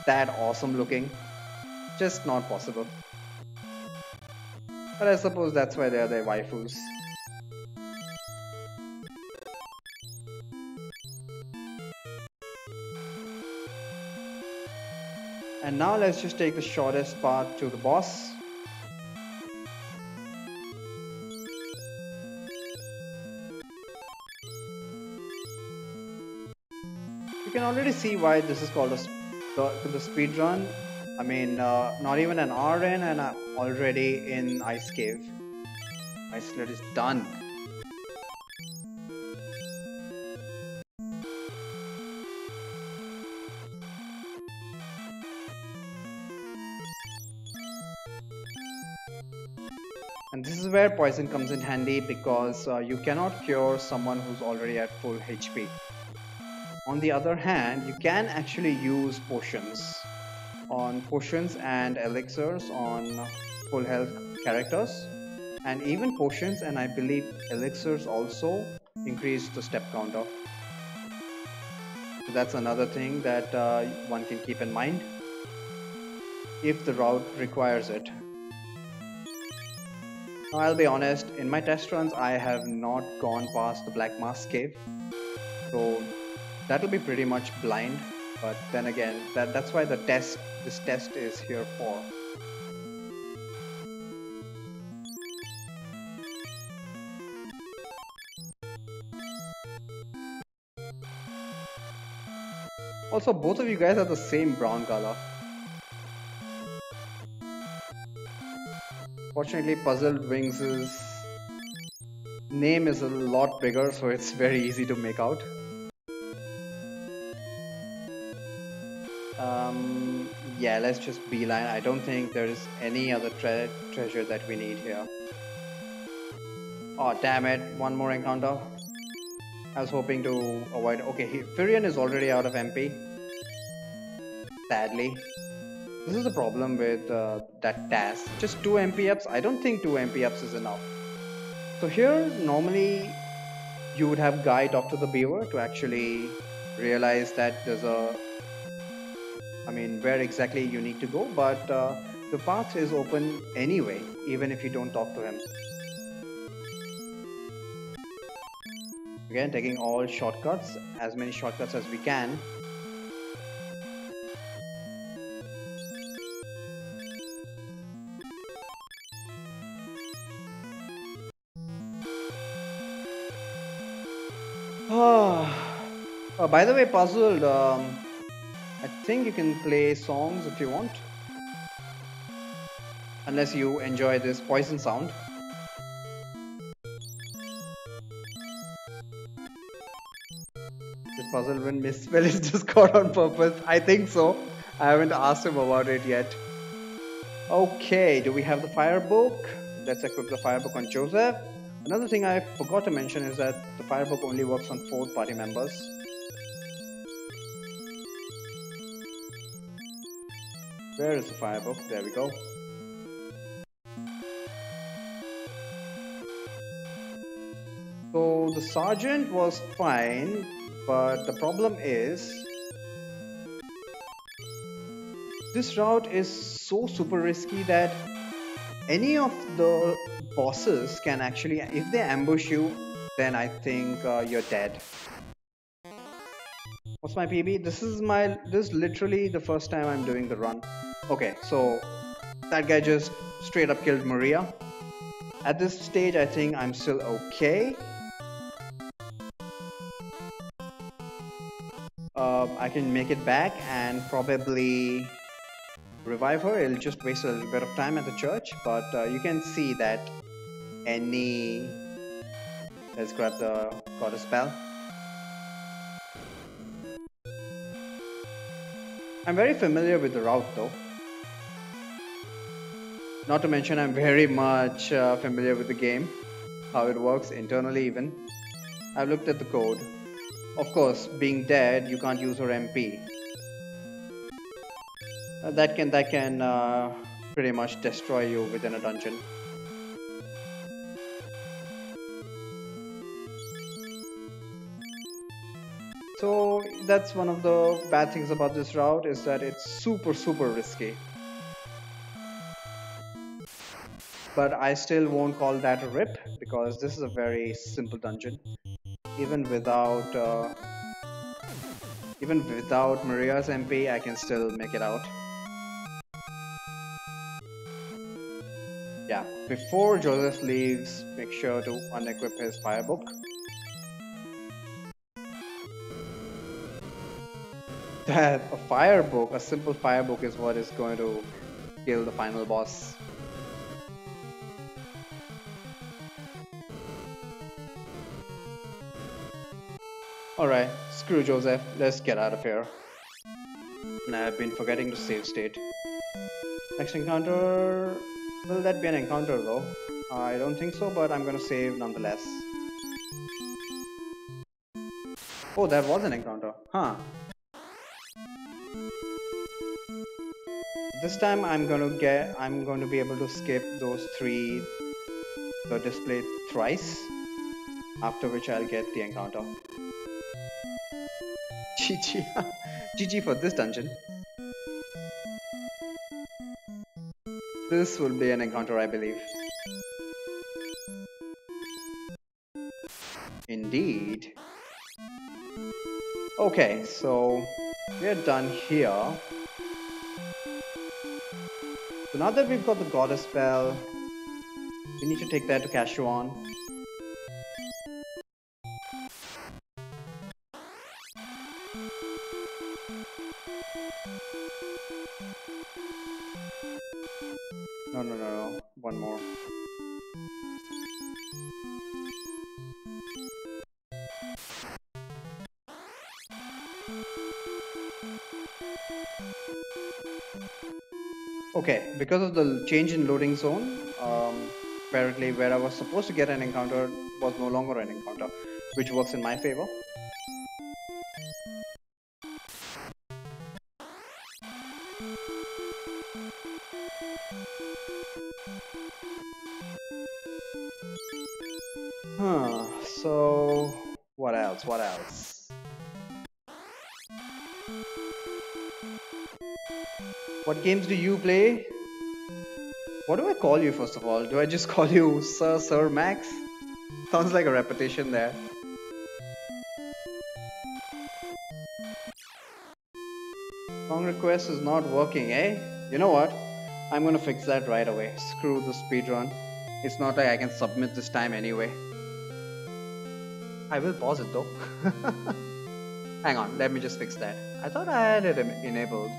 that awesome looking? Just not possible. But I suppose that's why they are their waifus. And now let's just take the shortest path to the boss. You can already see why this is called the speed run. I mean, not even an hour in, and I'm already in Ice Cave. Ice Slit is done. And this is where poison comes in handy because you cannot cure someone who's already at full HP. On the other hand, you can actually use potions and elixirs on full health characters, and even potions and I believe elixirs also increase the step counter. So that's another thing that one can keep in mind if the route requires it. Now, I'll be honest, in my test runs, I have not gone past the Black Mask Cave, so that'll be pretty much blind. But then again, that's why this test is here for. Also, both of you guys are the same brown color. Fortunately, Puzzled Wings' name is a lot bigger, so it's very easy to make out. Yeah, let's just beeline. I don't think there is any other treasure that we need here. Oh, damn it. One more encounter. I was hoping to avoid. Okay, Firion is already out of MP. Sadly. This is the problem with that task. Just 2 MP ups. I don't think 2 MP ups is enough. So here, normally, you would have Guy talk to the beaver to actually realize that there's a... I mean, where exactly you need to go, but the path is open anyway, even if you don't talk to him. Again, taking all shortcuts, as many shortcuts as we can. By the way, Puzzled, I think you can play songs if you want. Unless you enjoy this poison sound. This puzzle when misspell is just caught on purpose. I think so. I haven't asked him about it yet. Okay, do we have the fire book? Let's equip the fire book on Joseph. Another thing I forgot to mention is that the fire book only works on 4 party members. Where is the fire book? There we go. So the sergeant was fine, but the problem is this route is so super risky that any of the bosses can actually, if they ambush you, then I think you're dead. What's my PB? This is literally the first time I'm doing the run. Okay, so that guy just straight up killed Maria. At this stage, I think I'm still okay. I can make it back and probably revive her. It'll just waste a little bit of time at the church, but you can see that any. Let's grab the goddess spell. I'm very familiar with the route though. Not to mention, I'm very much familiar with the game, how it works internally, even. I've looked at the code. Of course, being dead, you can't use her MP. That can pretty much destroy you within a dungeon. So that's one of the bad things about this route is that it's super risky. But I still won't call that a rip because this is a very simple dungeon. Even without uh, even without Maria's MP, I can still make it out. Yeah, before Joseph leaves, make sure to unequip his firebook. That a firebook, a simple firebook, is what is going to kill the final boss. Alright, screw Joseph, let's get out of here. And I've been forgetting to save state. Next encounter. Will that be an encounter though? I don't think so, but I'm gonna save nonetheless. Oh, that was an encounter. Huh. This time I'm going to be able to skip those three the display thrice, after which I'll get the encounter. GG. GG for this dungeon. This will be an encounter, I believe. Indeed. Okay, so we're done here. So now that we've got the goddess spell, we need to take that to Kashuan. No. One more. Okay, because of the change in loading zone, apparently where I was supposed to get an encounter was no longer an encounter, which works in my favor. So what else? What else? What games do you play? What do I call you first of all? Do I just call you Sir Max? Sounds like a repetition there. Song request is not working, eh? You know what? I'm gonna fix that right away. Screw the speedrun. It's not like I can submit this time anyway. I will pause it though. Hang on, let me just fix that. I thought I had it enabled.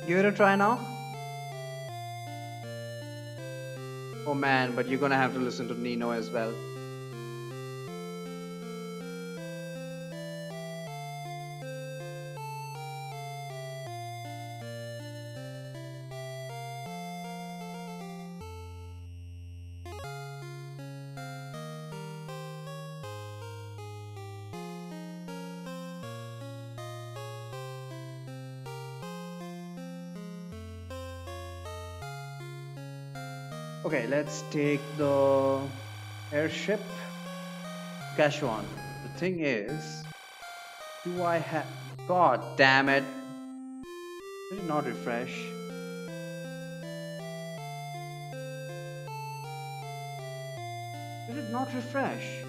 Give it a try now. Oh man, but you're gonna have to listen to Nino as well. Okay, let's take the airship. Cashwan. The thing is, do I have... God damn it. Did it not refresh? Did it not refresh?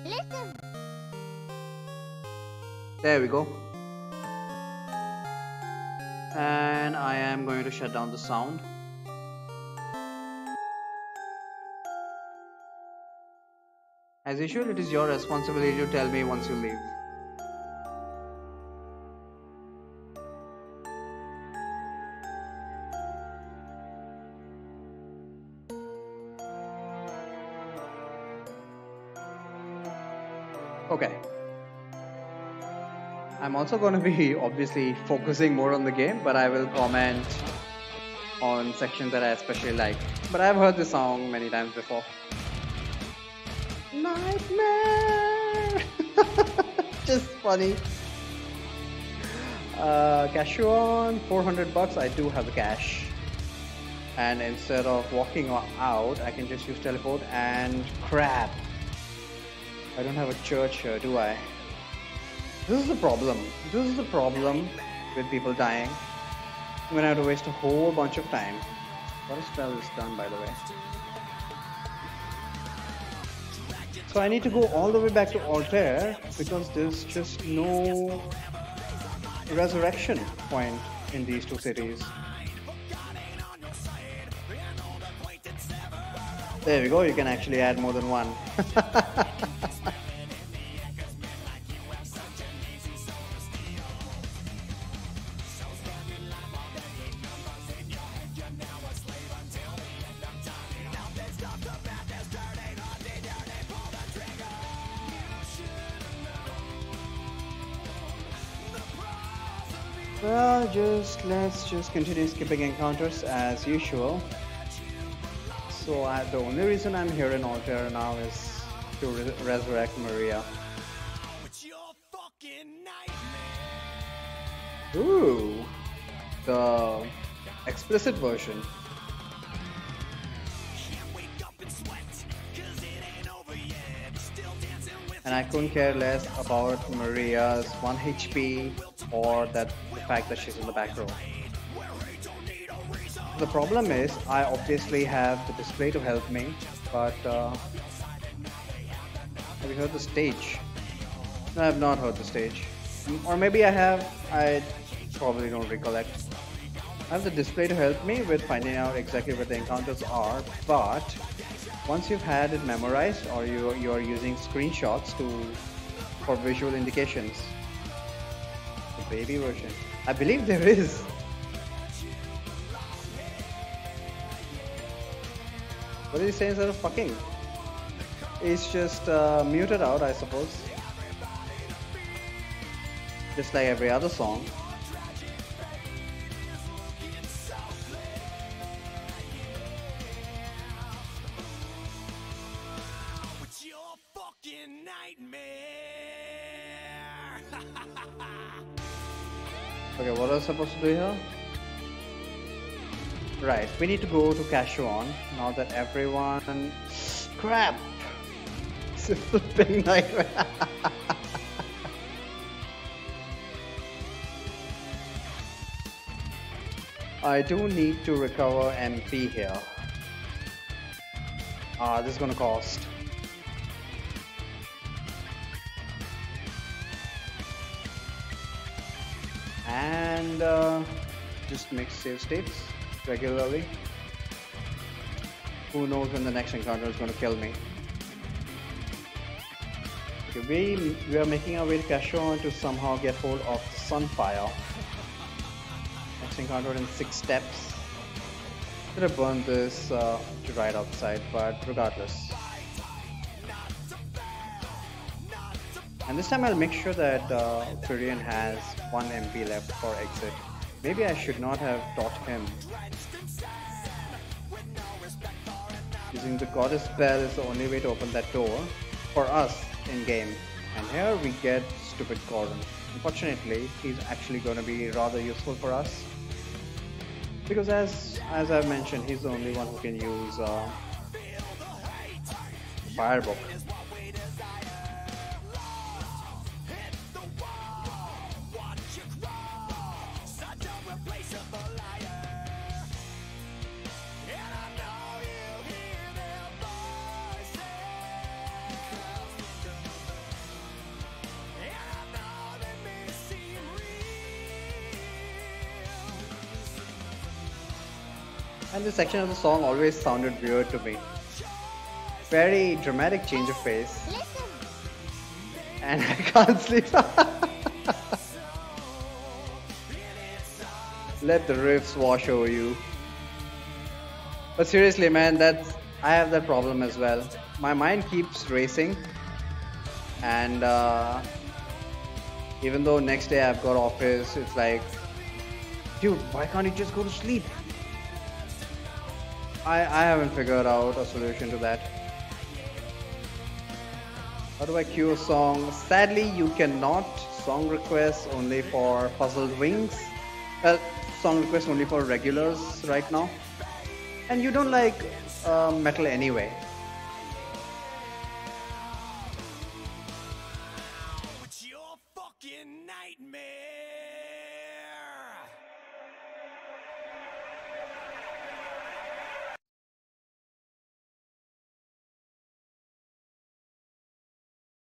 Hey, listen. There we go. And I am going to shut down the sound. As usual, it is your responsibility to tell me once you leave. Okay. I'm also going to be obviously focusing more on the game, but I will comment on sections that I especially like. But I've heard this song many times before. Nightmare! Just funny. Cash on 400 bucks. I do have the cash. And instead of walking out, I can just use teleport and crap. I don't have a church here, do I? This is the problem. This is the problem with people dying. I'm gonna have to waste a whole bunch of time. What a spell is done, by the way. So I need to go all the way back to Altair because there's just no resurrection point in these two cities. There we go, you can actually add more than one. Well, let's just continue skipping encounters as usual. So the only reason I'm here in Altair now is to resurrect Maria. Ooh, the explicit version. And I couldn't care less about Maria's 1 HP or the fact that she's in the back row. The problem is, I obviously have the display to help me, but have you heard the stage? No, I have not heard the stage. Or maybe I have, I probably don't recollect. I have the display to help me with finding out exactly where the encounters are, but once you've had it memorized or you are using screenshots for visual indications. The baby version. I believe there is. What did he say instead of fucking? It's just muted out, I suppose. Just like every other song. Okay, what are we supposed to do here? Right, we need to go to Cashuan now that everyone... Crap! It's a flipping nightmare. I do need to recover MP here. This is gonna cost. And just mix save states regularly. Who knows when the next encounter is gonna kill me. Okay, we are making our way to Cashon to somehow get hold of the Sunfire. Next encounter in 6 steps. I'm gonna burn this to right outside, but regardless. And this time I'll make sure that Furion has 1 MP left for exit. Maybe I should not have taught him. Using the goddess spell is the only way to open that door for us in game. And here we get stupid Gordon. Unfortunately, he's actually going to be rather useful for us. Because as I've mentioned, he's the only one who can use Firebook. And this section of the song always sounded weird to me. Very dramatic change of pace. Listen. And I can't sleep. Let the riffs wash over you. But seriously, man, I have that problem as well. My mind keeps racing, and even though next day I've got office, it's like, dude, why can't you just go to sleep? I haven't figured out a solution to that. How do I cue a song? Sadly, you cannot. Song requests only for Puzzled Wings. Song requests only for regulars right now. And you don't like metal anyway. What's your fucking nightmare?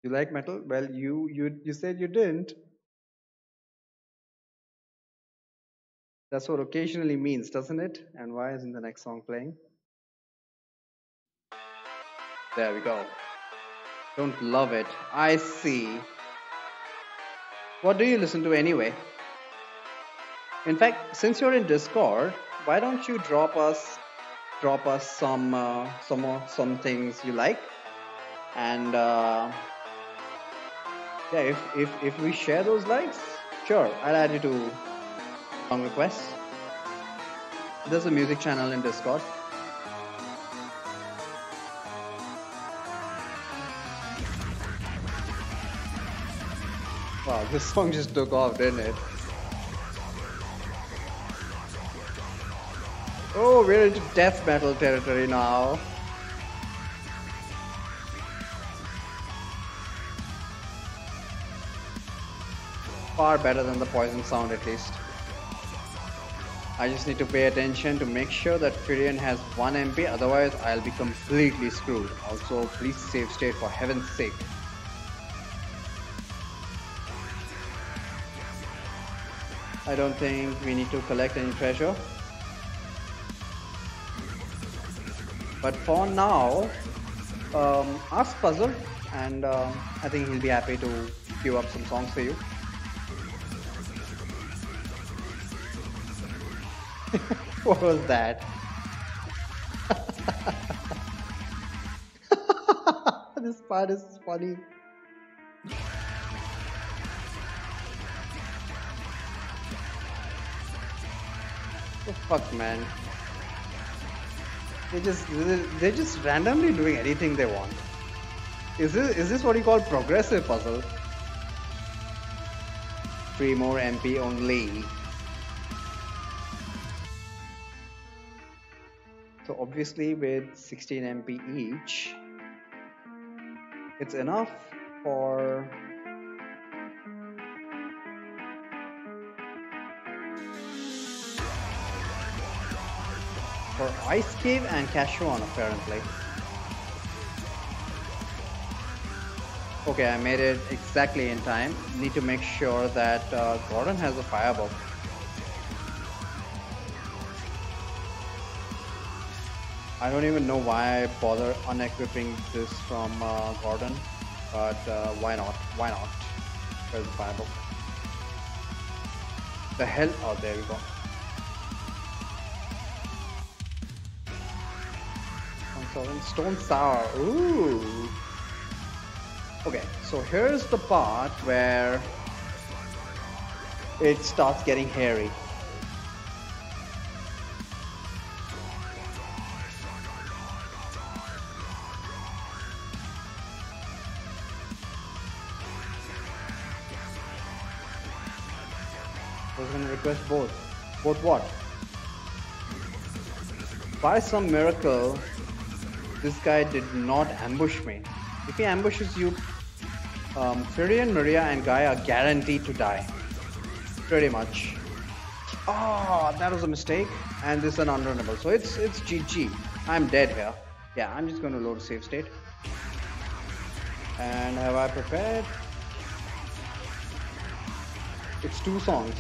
You like metal? Well, you said you didn't. That's what occasionally means, doesn't it? And why isn't the next song playing? There we go. Don't love it. I see. What do you listen to anyway? In fact, since you're in Discord, why don't you drop us some things you like, and yeah, if we share those likes, sure, I'll add you to song requests. There's a music channel in Discord. Wow, this song just took off, didn't it? Oh, we're into death metal territory now. Far better than the poison sound, at least. I just need to pay attention to make sure that Furion has 1 MP, otherwise I'll be completely screwed. Also, please save state for heaven's sake. I don't think we need to collect any treasure. But for now, ask Puzzle, and I think he'll be happy to queue up some songs for you. What was that? This part is funny. Oh, fuck, man. They're just randomly doing anything they want. Is this what you call progressive puzzle? 3 more MP only. So obviously with 16 MP each, it's enough for Ice Cave and Cashuan apparently. Okay, I made it exactly in time. Need to make sure that Gordon has a fireball. I don't even know why I bother unequipping this from Gordon, but why not? Why not? Where's the fireball? The hell? Oh, there we go. Stone sour. Ooh. Okay, so here's the part where it starts getting hairy. I was going to request both. Both what? By some miracle, this guy did not ambush me. If he ambushes you, Firion, Maria, and Guy are guaranteed to die. Pretty much. Oh, that was a mistake. And this is an unrunnable. So it's GG. I'm dead here. Yeah, I'm just going to load a save state. And have I prepared? It's 2 songs.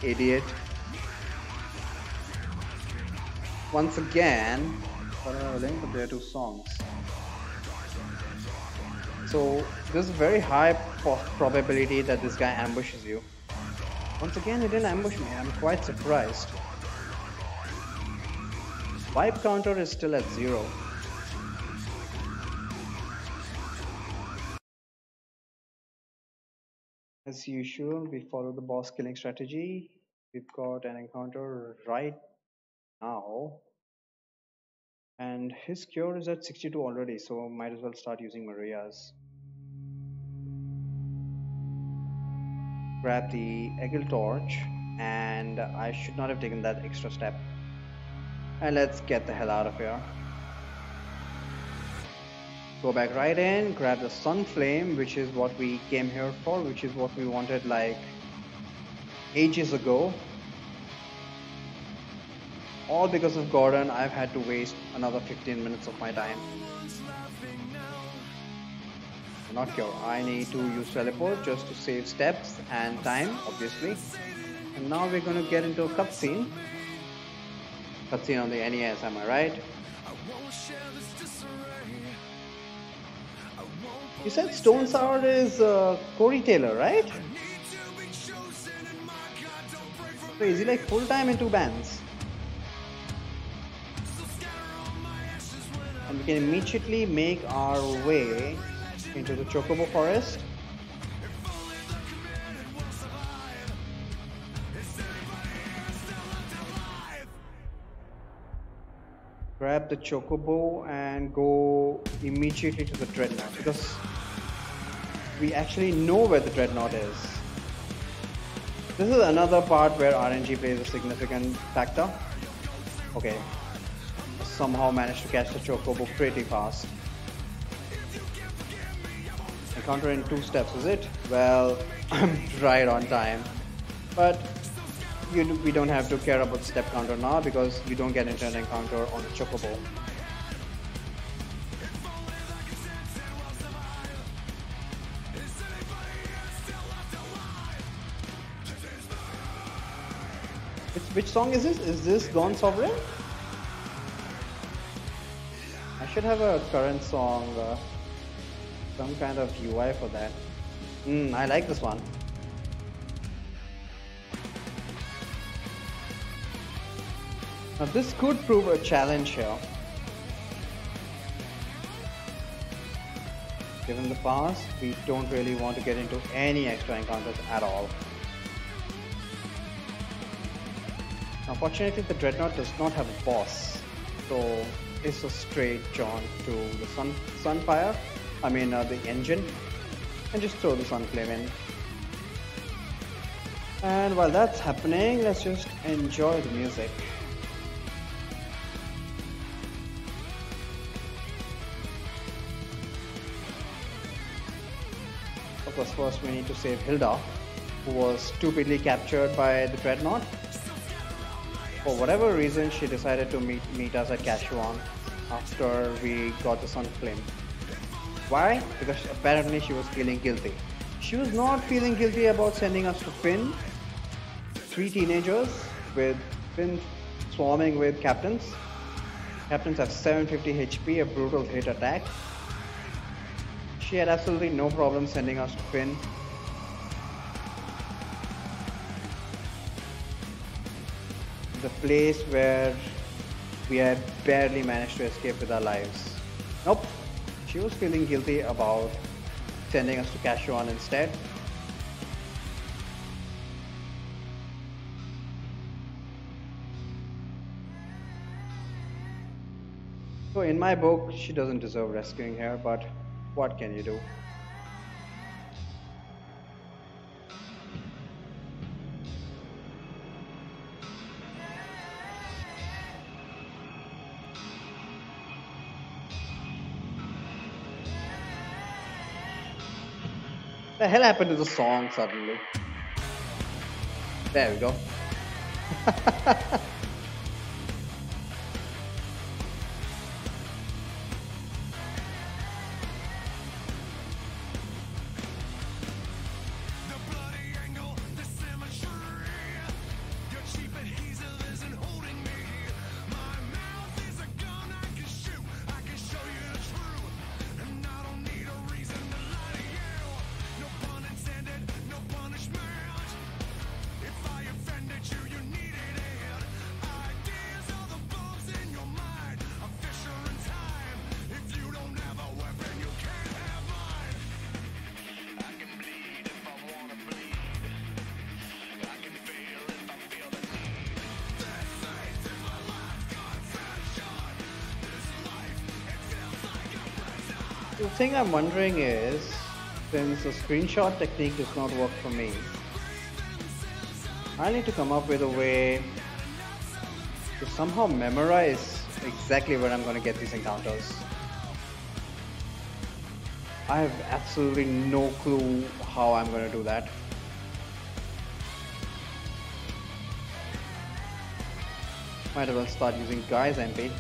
Idiot. Once again, but there are 2 songs. So there's a very high probability that this guy ambushes you. Once again, he didn't ambush me. I'm quite surprised. Wipe counter is still at 0. As usual, we follow the boss killing strategy. We've got an encounter right now. And his cure is at 62 already, so might as well start using Maria's. Grab the Egil torch, and I should not have taken that extra step. And let's get the hell out of here. Go back right in, grab the sun flame, which is what we came here for, which is what we wanted like ages ago. All because of Gordon, I've had to waste another 15 minutes of my time. Not cure. I need to use teleport just to save steps and time, obviously. And now we're going to get into a cutscene. Cutscene on the NES, am I right? You said Stone Sour is Corey Taylor, right? So is he like full time in 2 bands? And we can immediately make our way into the Chocobo Forest. Grab the Chocobo and go immediately to the Dreadnought, because we actually know where the Dreadnought is. This is another part where RNG plays a significant factor. Okay, somehow managed to catch the Chocobo pretty fast. Encounter in 2 steps, is it? Well, I'm right on time. But we don't have to care about step counter now, because you don't get into an encounter on the Chocobo. Which song is this? Is this Gone Sovereign? I should have a current song, some kind of UI for that. I like this one. Now this could prove a challenge here. Given the past, we don't really want to get into any extra encounters at all. Unfortunately, the Dreadnought does not have a boss, so it's a straight jaunt to the Sunfire. I mean the engine, and just throw the Sunflame in. And while that's happening, let's just enjoy the music. Of course, first we need to save Hilda, who was stupidly captured by the Dreadnought. For whatever reason, she decided to meet us at Cashuan after we got the Sunflame. Why? Because apparently she was feeling guilty. She was not feeling guilty about sending us to Finn, three teenagers with Finn swarming with captains. Captains have 750 HP, a brutal hit attack. She had absolutely no problem sending us to Finn. The place where we had barely managed to escape with our lives. Nope. She was feeling guilty about sending us to Kashuan instead. So in my book, she doesn't deserve rescuing here, but what can you do? The hell happened to the song suddenly? There we go. The bloody angle, the symmetry. Your cheap adhesive isn't holding me. My mouth is a gun I can shoot. I can show you the truth. And I don't need a reason to lie to you. No pun intended, no punishment. If I offended you, you needed it. Ideas are the bulbs in your mind. A fisher in time. If you don't have a weapon, you can't have mine. I can bleed if I wanna bleed. I can feel if I feel the need. This face is my last confession. This life, it feels like a prison. The thing I'm wondering is, since the screenshot technique does not work for me, I need to come up with a way to somehow memorize exactly where I'm going to get these encounters. I have absolutely no clue how I'm going to do that. Might as well start using Guy's MP.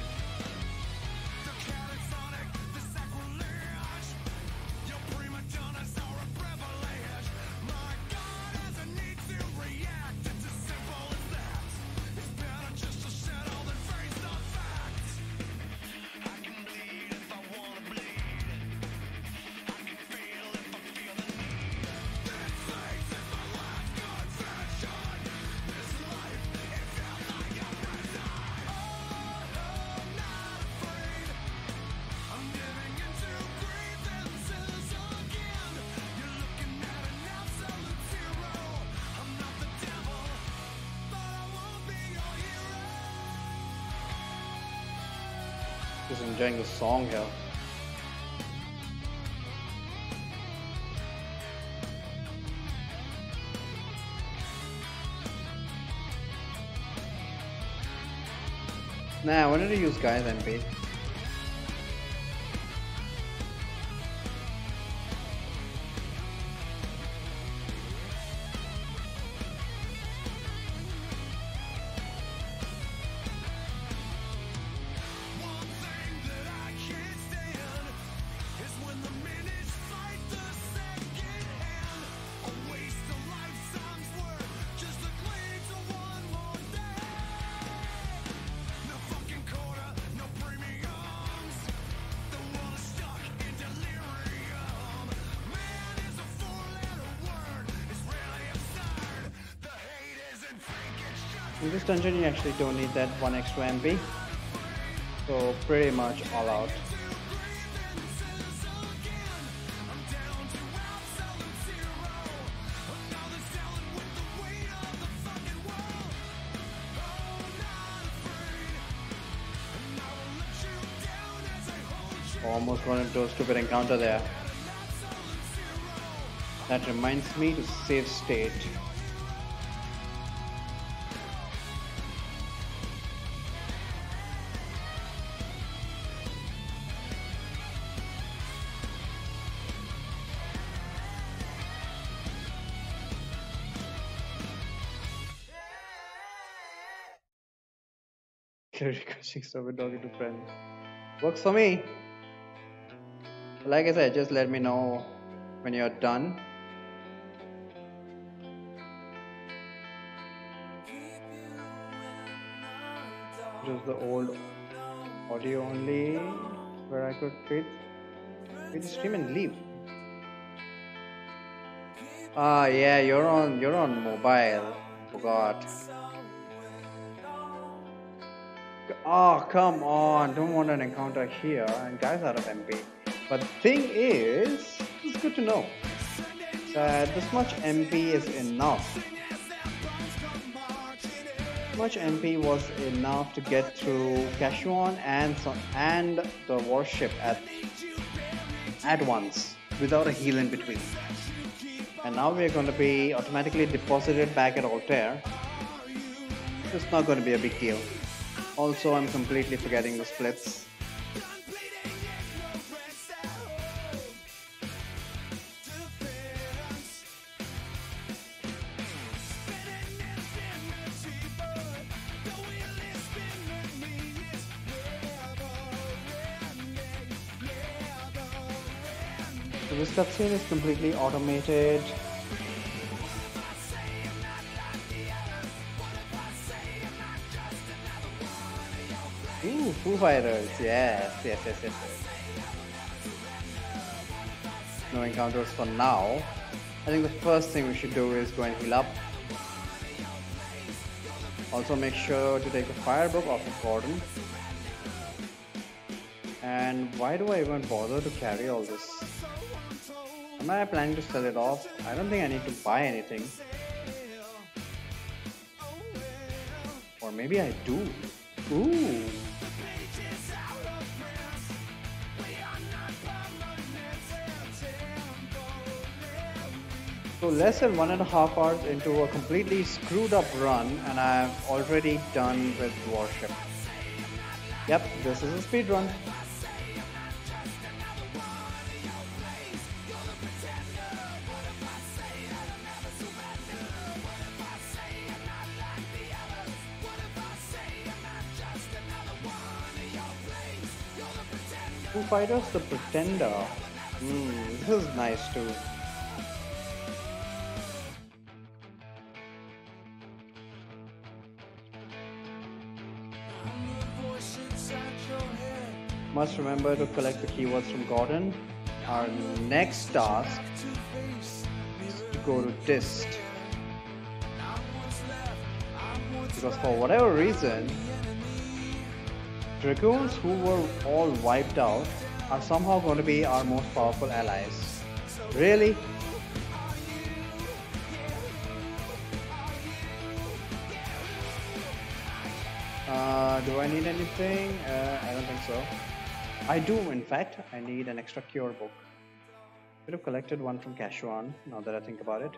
Just enjoying the song here. Nah, I wanted to use Guy's MP. In this dungeon you actually don't need that one extra MP, so pretty much all out. Almost run into a stupid encounter there. That reminds me to save state. Requesting server dog into friends. Works for me. Like I said, just let me know when you're done. It was the old audio only where I could quit the stream and leave. Ah, yeah, you're on mobile. Forgot. Oh, come on! Don't want an encounter here, and guys out of MP. But the thing is, it's good to know that this much MP is enough. Much MP was enough to get through Kashuan and the warship at once without a heal in between. And now we're going to be automatically deposited back at Altair. It's not going to be a big deal. Also, I'm completely forgetting the splits. So this cutscene is completely automated. Ooh, Foo Fighters, yes. No encounters for now. I think the first thing we should do is go and heal up. Also make sure to take a fire book off of Gordon. And why do I even bother to carry all this? Am I planning to sell it off? I don't think I need to buy anything. Or maybe I do. Ooh. So less than 1.5 hours into a completely screwed up run, and I'm already done with Warship. Yep, this is a speed run. Foo Fighters, The Pretender. This is nice too. Must remember to collect the keywords from Gordon. Our next task is to go to Dist. Because for whatever reason, Dragoons who were all wiped out are somehow going to be our most powerful allies. Really? Do I need anything? I don't think so. I do, in fact. I need an extra cure book. Could have collected one from Kashuan, now that I think about it.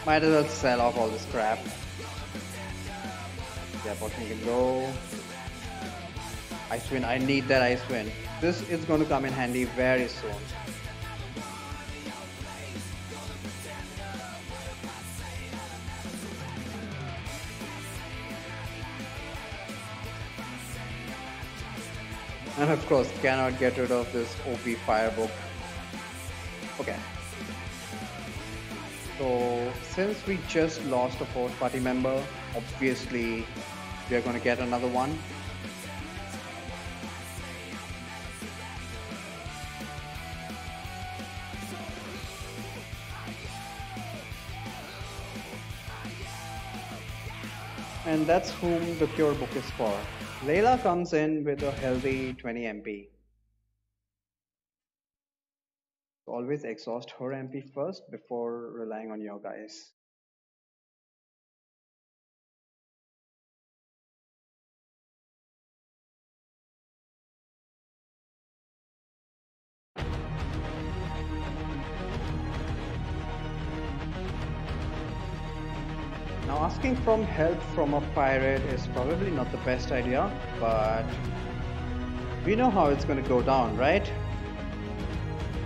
Might as well sell off all this crap. Yeah, potion can go. Ice Wind, I need that Ice Wind. This is going to come in handy very soon. And of course, cannot get rid of this OP Firebook. Okay. So, since we just lost a fourth party member, obviously we are going to get another one. And that's whom the cure book is for. Layla comes in with a healthy 20 MP. Always exhaust her MP first before relying on your guys. Now asking for help from a pirate is probably not the best idea, but we know how it's going to go down, right?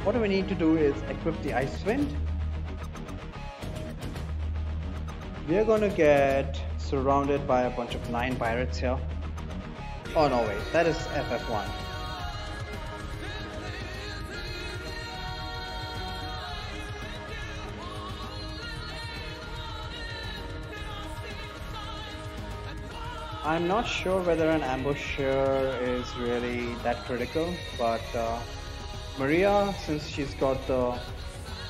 What we need to do is equip the Ice Wind. We are gonna get surrounded by a bunch of 9 pirates here. Oh no, wait, that is FF1. I'm not sure whether an ambush here is really that critical, but Maria, since she's got the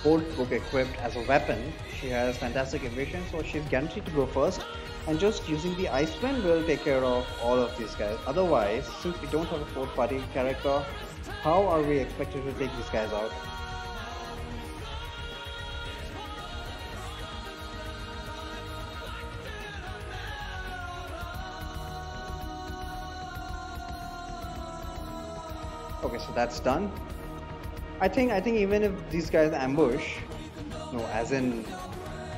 bolt book equipped as a weapon, she has fantastic evasion, so she's guaranteed to go first. And just using the ice wind will take care of all of these guys. Otherwise, since we don't have a fourth party character, how are we expected to take these guys out? Okay, so that's done. I think even if these guys ambush, no, as in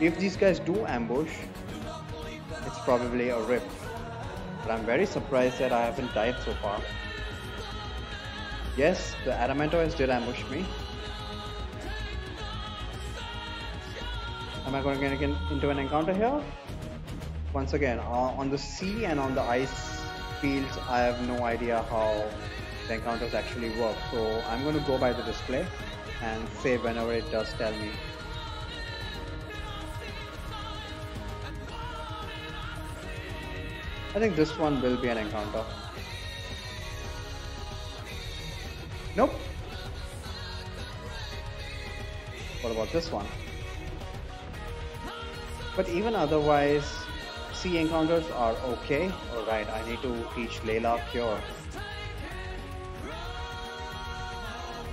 if these guys do ambush, it's probably a rip. But I'm very surprised that I haven't died so far. Yes, the Adamantoids did ambush me. Am I going to get into an encounter here? Once again, on the sea and on the ice fields, I have no idea how the encounters actually work. So I'm going to go by the display and save whenever it does tell me. I think this one will be an encounter. Nope. What about this one? But even otherwise, sea encounters are okay. Alright, I need to teach Layla Cure.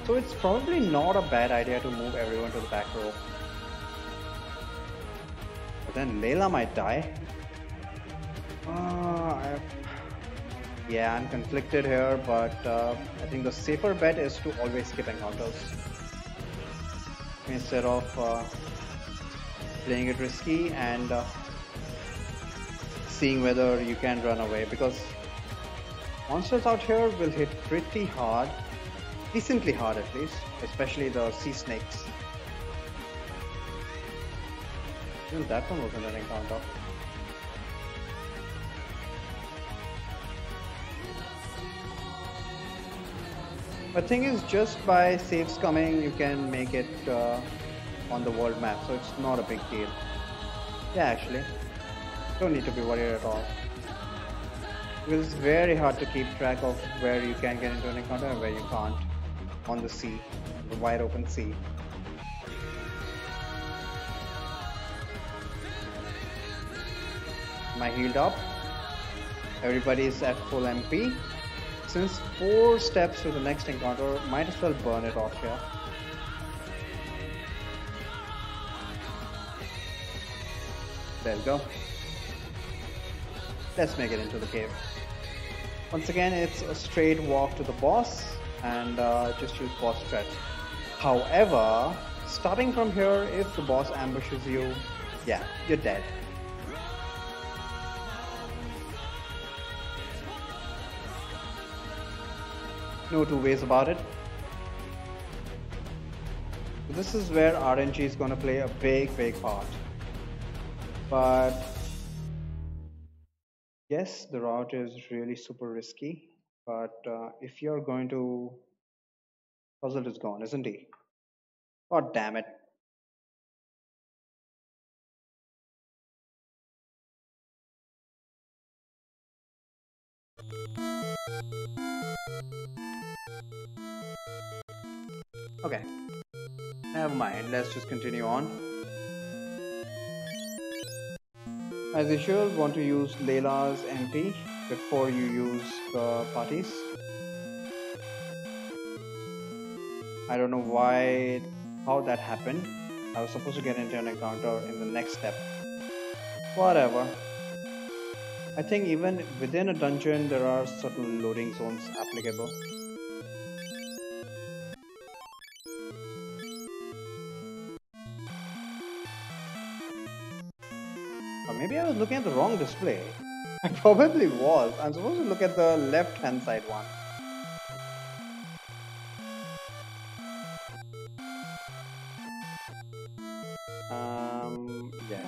So it's probably not a bad idea to move everyone to the back row. But then Layla might die. Yeah, I'm conflicted here, but I think the safer bet is to always skip encounters instead of playing it risky and seeing whether you can run away, because monsters out here will hit pretty hard, decently hard at least, especially the sea snakes. Even that one wasn't an encounter. The thing is, just by saves coming, you can make it on the world map, so it's not a big deal. Yeah, actually, don't need to be worried at all. Because it's very hard to keep track of where you can get into an encounter and where you can't on the sea, the wide open sea. Am I healed up? Everybody's at full MP. Since 4 steps to the next encounter, might as well burn it off here. There we go. Let's make it into the cave. Once again, it's a straight walk to the boss and just use boss stretch. However, starting from here, if the boss ambushes you, yeah, you're dead. No two ways about it. This is where RNG is going to play a big part. But yes, the route is really super risky. But if you're going to... Puzzle is gone, isn't he? God damn it. Okay. Never mind, let's just continue on. As usual, want to use Layla's MP before you use the parties. I don't know how that happened. I was supposed to get into an encounter in the next step. Whatever. I think even within a dungeon there are certain loading zones applicable. Or maybe I was looking at the wrong display. I probably was. I'm supposed to look at the left hand side one. Yeah.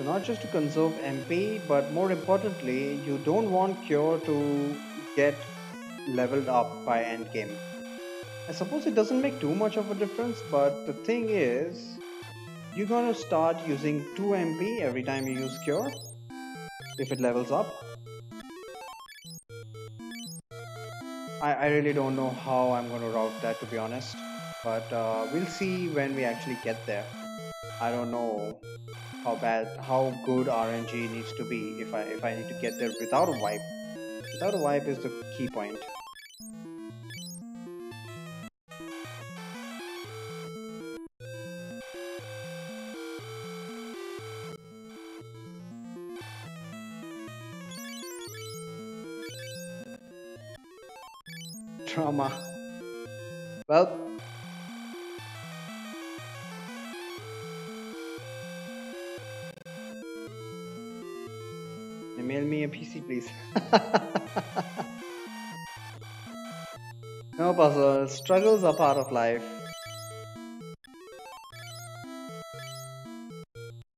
So not just to conserve MP, but more importantly, you don't want Cure to get leveled up by endgame. I suppose it doesn't make too much of a difference, but the thing is, you're gonna start using 2 MP every time you use Cure if it levels up. I really don't know how I'm gonna route that, to be honest, but we'll see when we actually get there. I don't know how good RNG needs to be if I need to get there without a wipe. Without a wipe is the key point. Trauma. Well, mail me a PC, please. No puzzle. Struggles are part of life.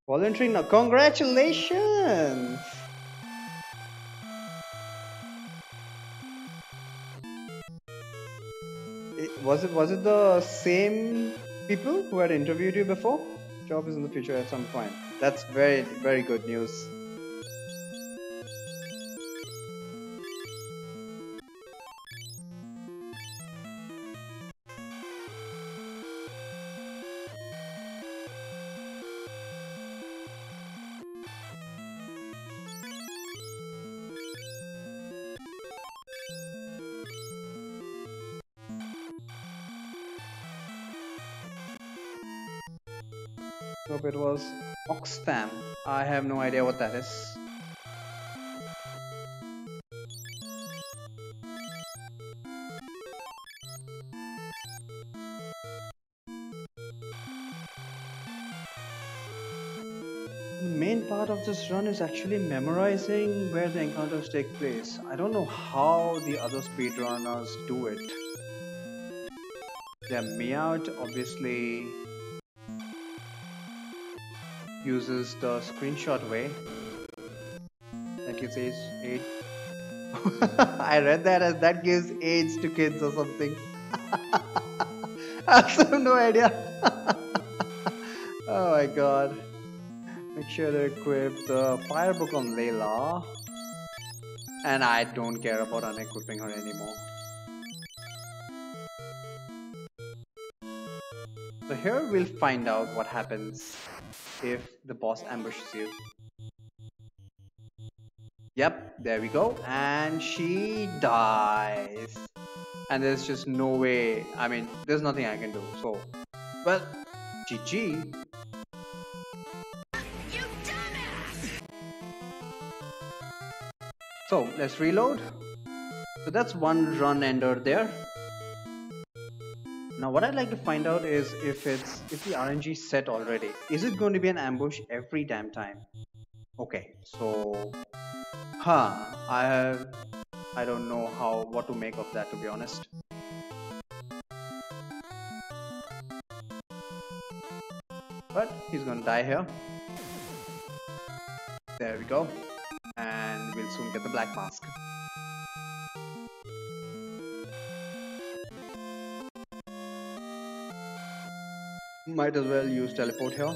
Volunteering now. Congratulations! Was it the same people who had interviewed you before? Job is in the future at some point. That's very good news. Hope it was Oxfam. I have no idea what that is. The main part of this run is actually memorizing where the encounters take place. I don't know how the other speedrunners do it. Yeah, Meowth obviously uses the screenshot way. That gives age. I read that as that gives age to kids or something. I also have no idea. Oh my god. Make sure to equip the fire book on Layla. And I don't care about unequipping her anymore. So here we'll find out what happens if the boss ambushes you. Yep, there we go. And she dies. And there's just no way. I mean, there's nothing I can do. So, well, GG. You dumbass! So, let's reload. So that's one run ender there. Now what I'd like to find out is if the RNG is set already. Is it going to be an ambush every damn time? Okay, so I don't know what to make of that, to be honest. But he's gonna die here. There we go. And we'll soon get the black mask. Might as well use teleport here.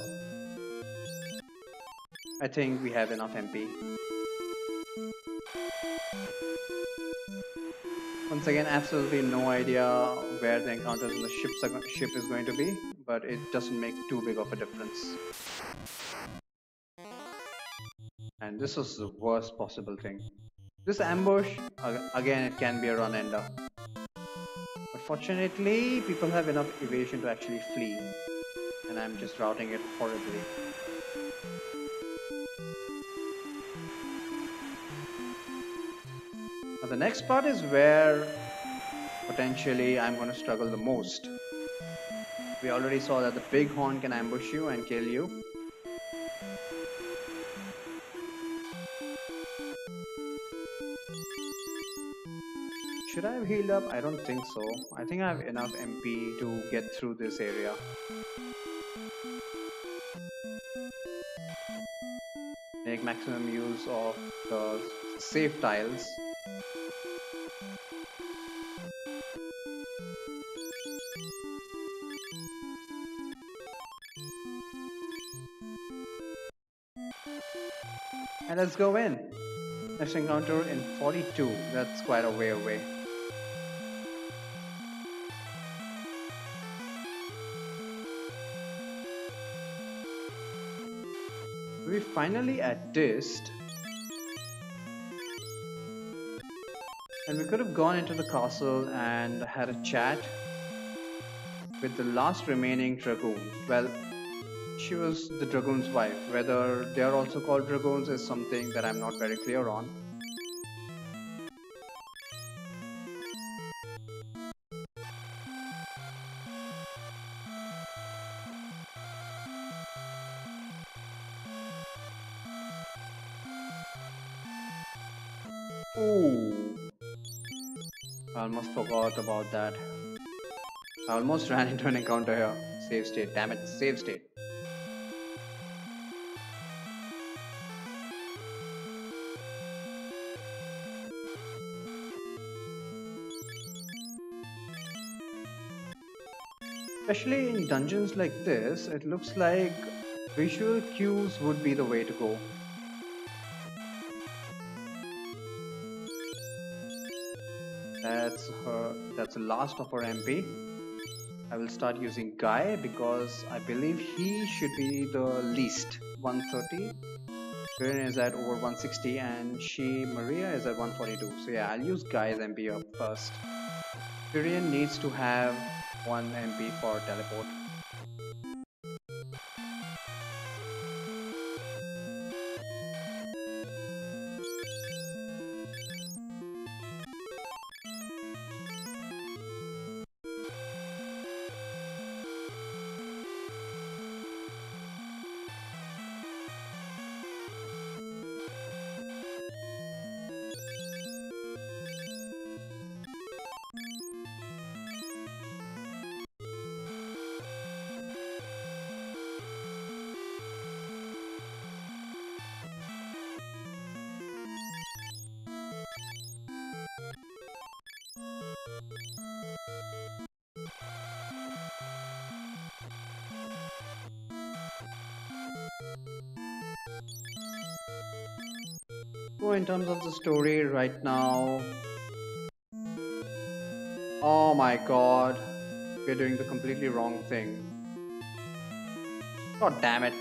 I think we have enough MP. Once again, absolutely no idea where the encounters in the ship is going to be, but it doesn't make too big of a difference. And this is the worst possible thing. This ambush, again, it can be a run ender. But fortunately, people have enough evasion to actually flee. And I'm just routing it horribly. Now the next part is where potentially I'm going to struggle the most. We already saw that the big horn can ambush you and kill you. Should I have healed up? I don't think so. I think I have enough MP to get through this area. make maximum use of the save tiles. And let's go in. Next encounter in 42. That's quite a way away. We finally at Dist, and we could have gone into the castle and had a chat with the last remaining dragoon. Well, she was the dragoon's wife. Whether they are also called dragoons is something that I'm not very clear on. Ooh, I almost forgot about that. I almost ran into an encounter here. Save state, damn it, save state. Especially in dungeons like this, it looks like visual cues would be the way to go. That's the last of our MP. I will start using Guy because I believe he should be the least 130. Karen is at over 160 and Maria is at 142. So yeah, I'll use Guy's MP up first. Tyrion needs to have one MP for teleport. So in terms of the story right now, oh my god, we're doing the completely wrong thing. God damn it.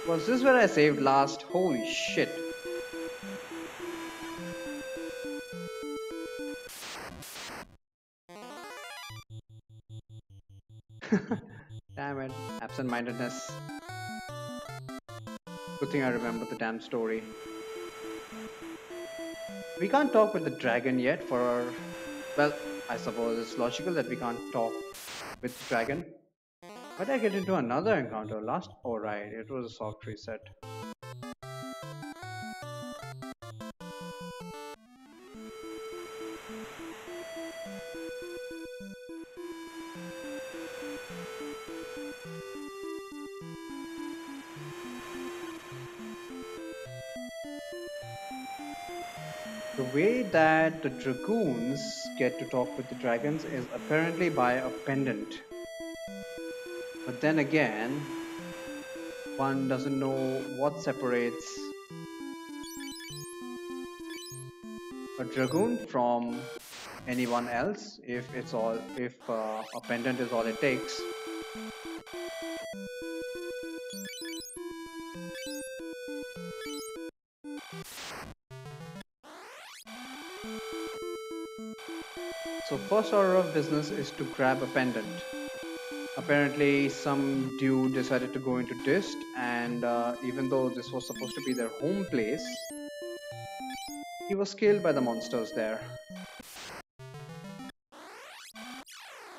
Was this where I saved last? Holy shit. Damn it. Absent-mindedness. Good thing I remember the damn story. We can't talk with the dragon yet for... Well, I suppose it's logical that we can't talk with the dragon. But I get into another encounter last... Oh right, it was a soft reset. The way that the dragoons get to talk with the dragons is apparently by a pendant. But then again, one doesn't know what separates a dragoon from anyone else if a pendant is all it takes. So first order of business is to grab a pendant. Apparently some dude decided to go into Dist, and even though this was supposed to be their home place, he was killed by the monsters there.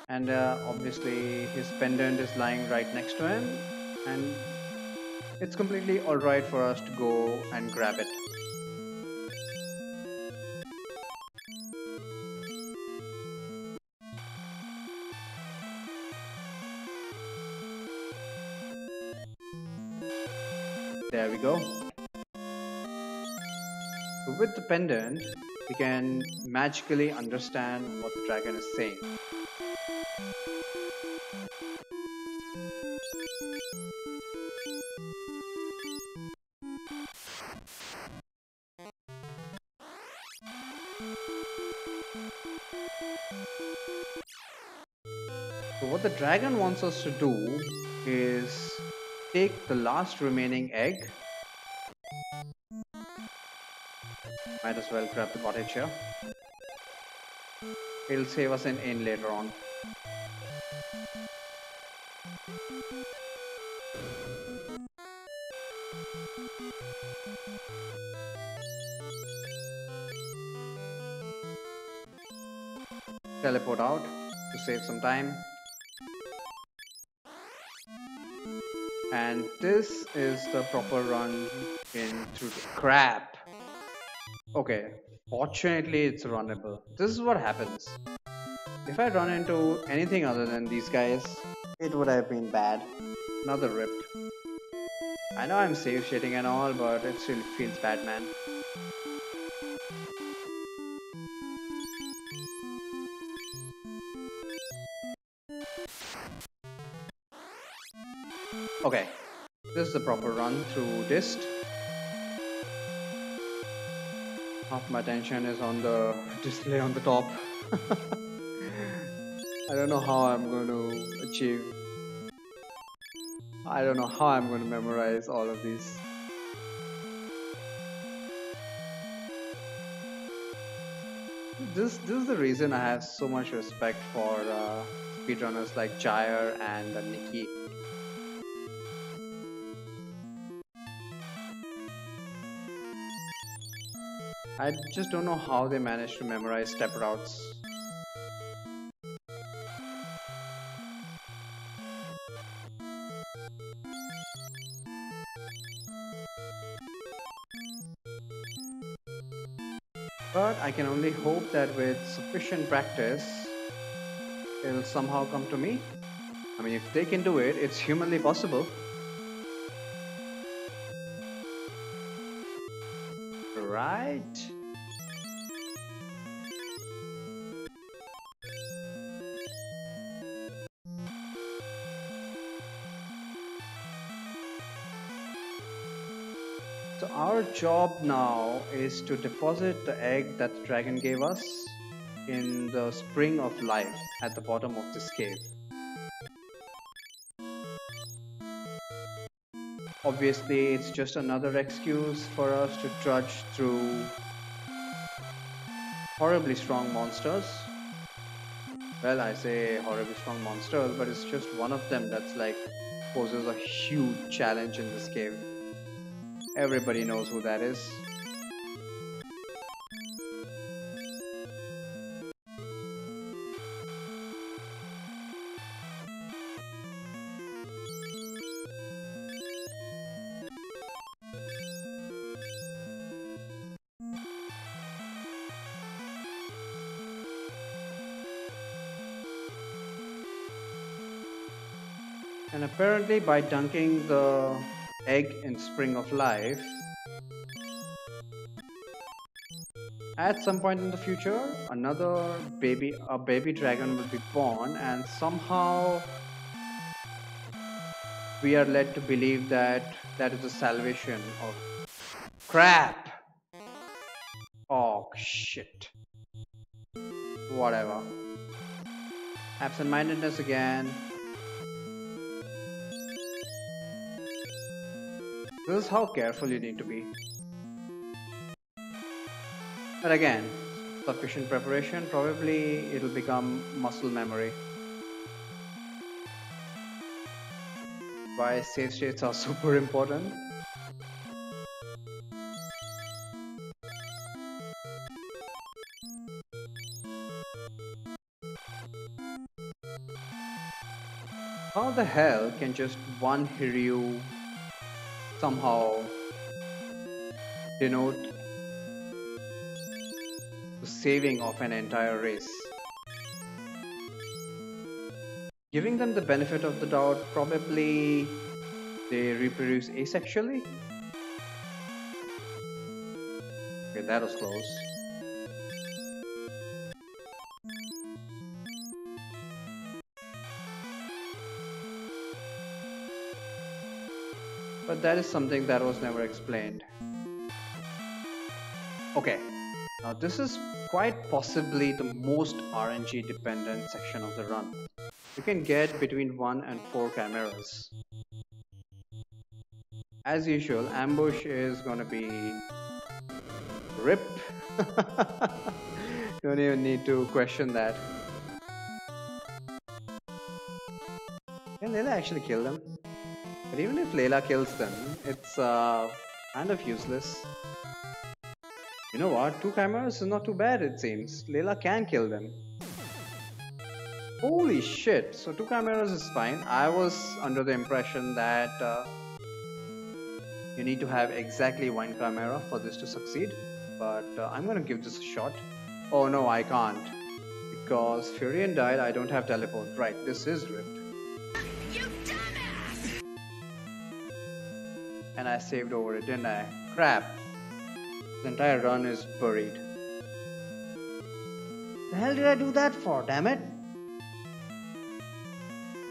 And obviously his pendant is lying right next to him, and it's completely alright for us to go and grab it. There we go. So with the pendant, we can magically understand what the dragon is saying. So what the dragon wants us to do is take the last remaining egg. Might as well grab the cottage here. It'll save us an inn later on. Teleport out to save some time. And this is the proper run in through the crap. Okay, fortunately it's runnable. This is what happens. If I run into anything other than these guys, it would have been bad. Another rip. I know I'm safe shitting and all, but it still feels bad, man. Okay, this is the proper run through Dist. Half my attention is on the display on the top. I don't know how I'm going to achieve. I don't know how I'm going to memorize all of these. This is the reason I have so much respect for speedrunners like Jair and Nikki. I just don't know how they manage to memorize step routes. But I can only hope that with sufficient practice, it'll somehow come to me. I mean, if they can do it, it's humanly possible. Right? So our job now is to deposit the egg that the dragon gave us in the spring of life at the bottom of this cave. Obviously, it's just another excuse for us to trudge through horribly strong monsters. Well, I say horribly strong monsters, but it's just one of them that's like poses a huge challenge in this cave. Everybody knows who that is. And apparently by dunking the egg in spring of life, at some point in the future, a baby dragon will be born, and somehow we are led to believe that that is the salvation of crap. Oh shit. Whatever. Absent-mindedness again. This is how careful you need to be. But again, sufficient preparation, probably it'll become muscle memory. Why save states are super important. How the hell can just one Hiryu somehow denote the saving of an entire race? Giving them the benefit of the doubt, probably they reproduce asexually. Okay, that was close. But that is something that was never explained. Okay, now this is quite possibly the most RNG dependent section of the run. You can get between 1 and 4 chimeras. As usual, ambush is gonna be RIP. Don't even need to question that. Can Layla actually kill them? But even if Layla kills them, it's kind of useless. You know what? 2 chimeras is not too bad, it seems. Layla can kill them. Holy shit! So 2 chimeras is fine. I was under the impression that you need to have exactly 1 chimera for this to succeed. But I'm gonna give this a shot. Oh no, I can't. Because Furion died, I don't have teleport. Right, this is ripped. You dumbass! And I saved over it, didn't I? Crap. The entire run is buried. The hell did I do that for, damn it?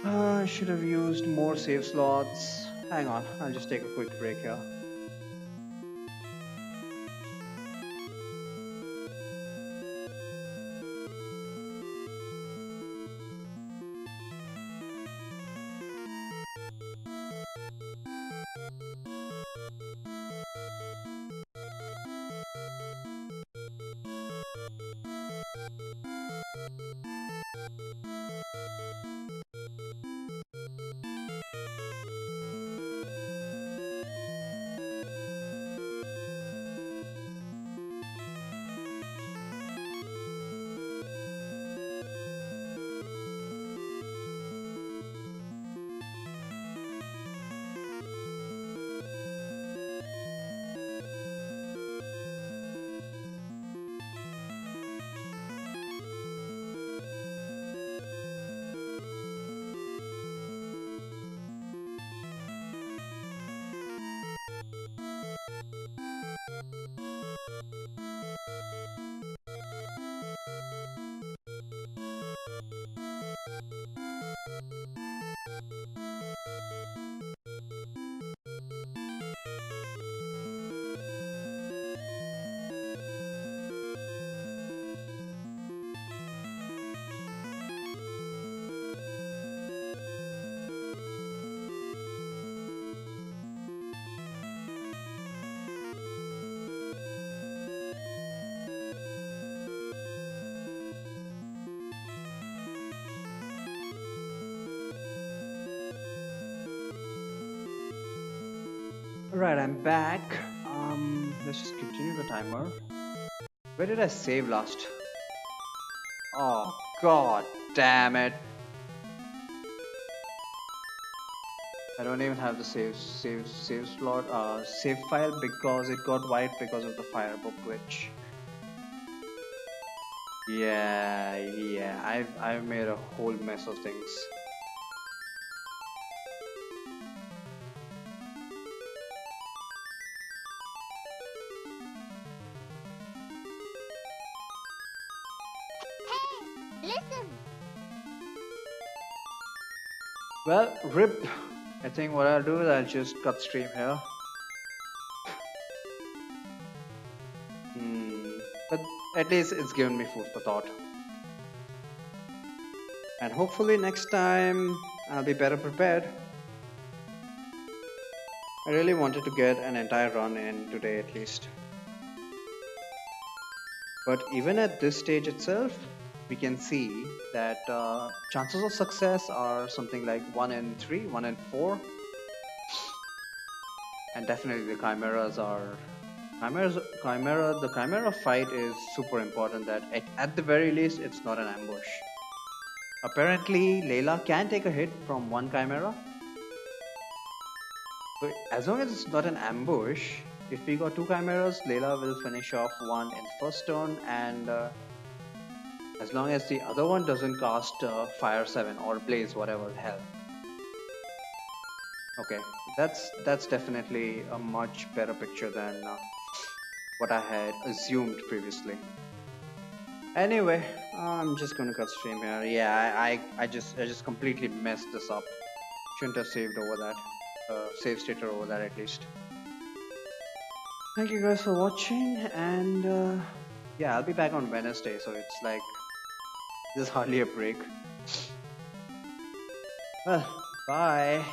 I should have used more save slots. Hang on, I'll just take a quick break here. Right, I'm back. Let's just continue the timer. Where did I save last? Oh god damn it. I don't even have the save slot save file because it got wiped because of the firebook glitch. Yeah, I've made a whole mess of things. Hey, listen. Well, rip. I think what I'll do is I'll just cut stream here. But at least it's given me food for thought. And hopefully next time I'll be better prepared. I really wanted to get an entire run in today at least. But even at this stage itself, we can see that chances of success are something like 1 in 3, 1 in 4. And definitely the chimeras are... the chimera fight is super important, that at the very least it's not an ambush. Apparently Layla can take a hit from 1 chimera. So as long as it's not an ambush, if we got 2 chimeras, Layla will finish off 1 in the first turn, and as long as the other one doesn't cast Fire 7 or Blaze, whatever the hell. Okay, that's definitely a much better picture than what I had assumed previously. Anyway, I'm just gonna cut stream here. Yeah, I just completely messed this up. Shouldn't have saved over that. Save state over that at least. Thank you guys for watching, and yeah, I'll be back on Wednesday, so it's like there's hardly a break. Well, bye.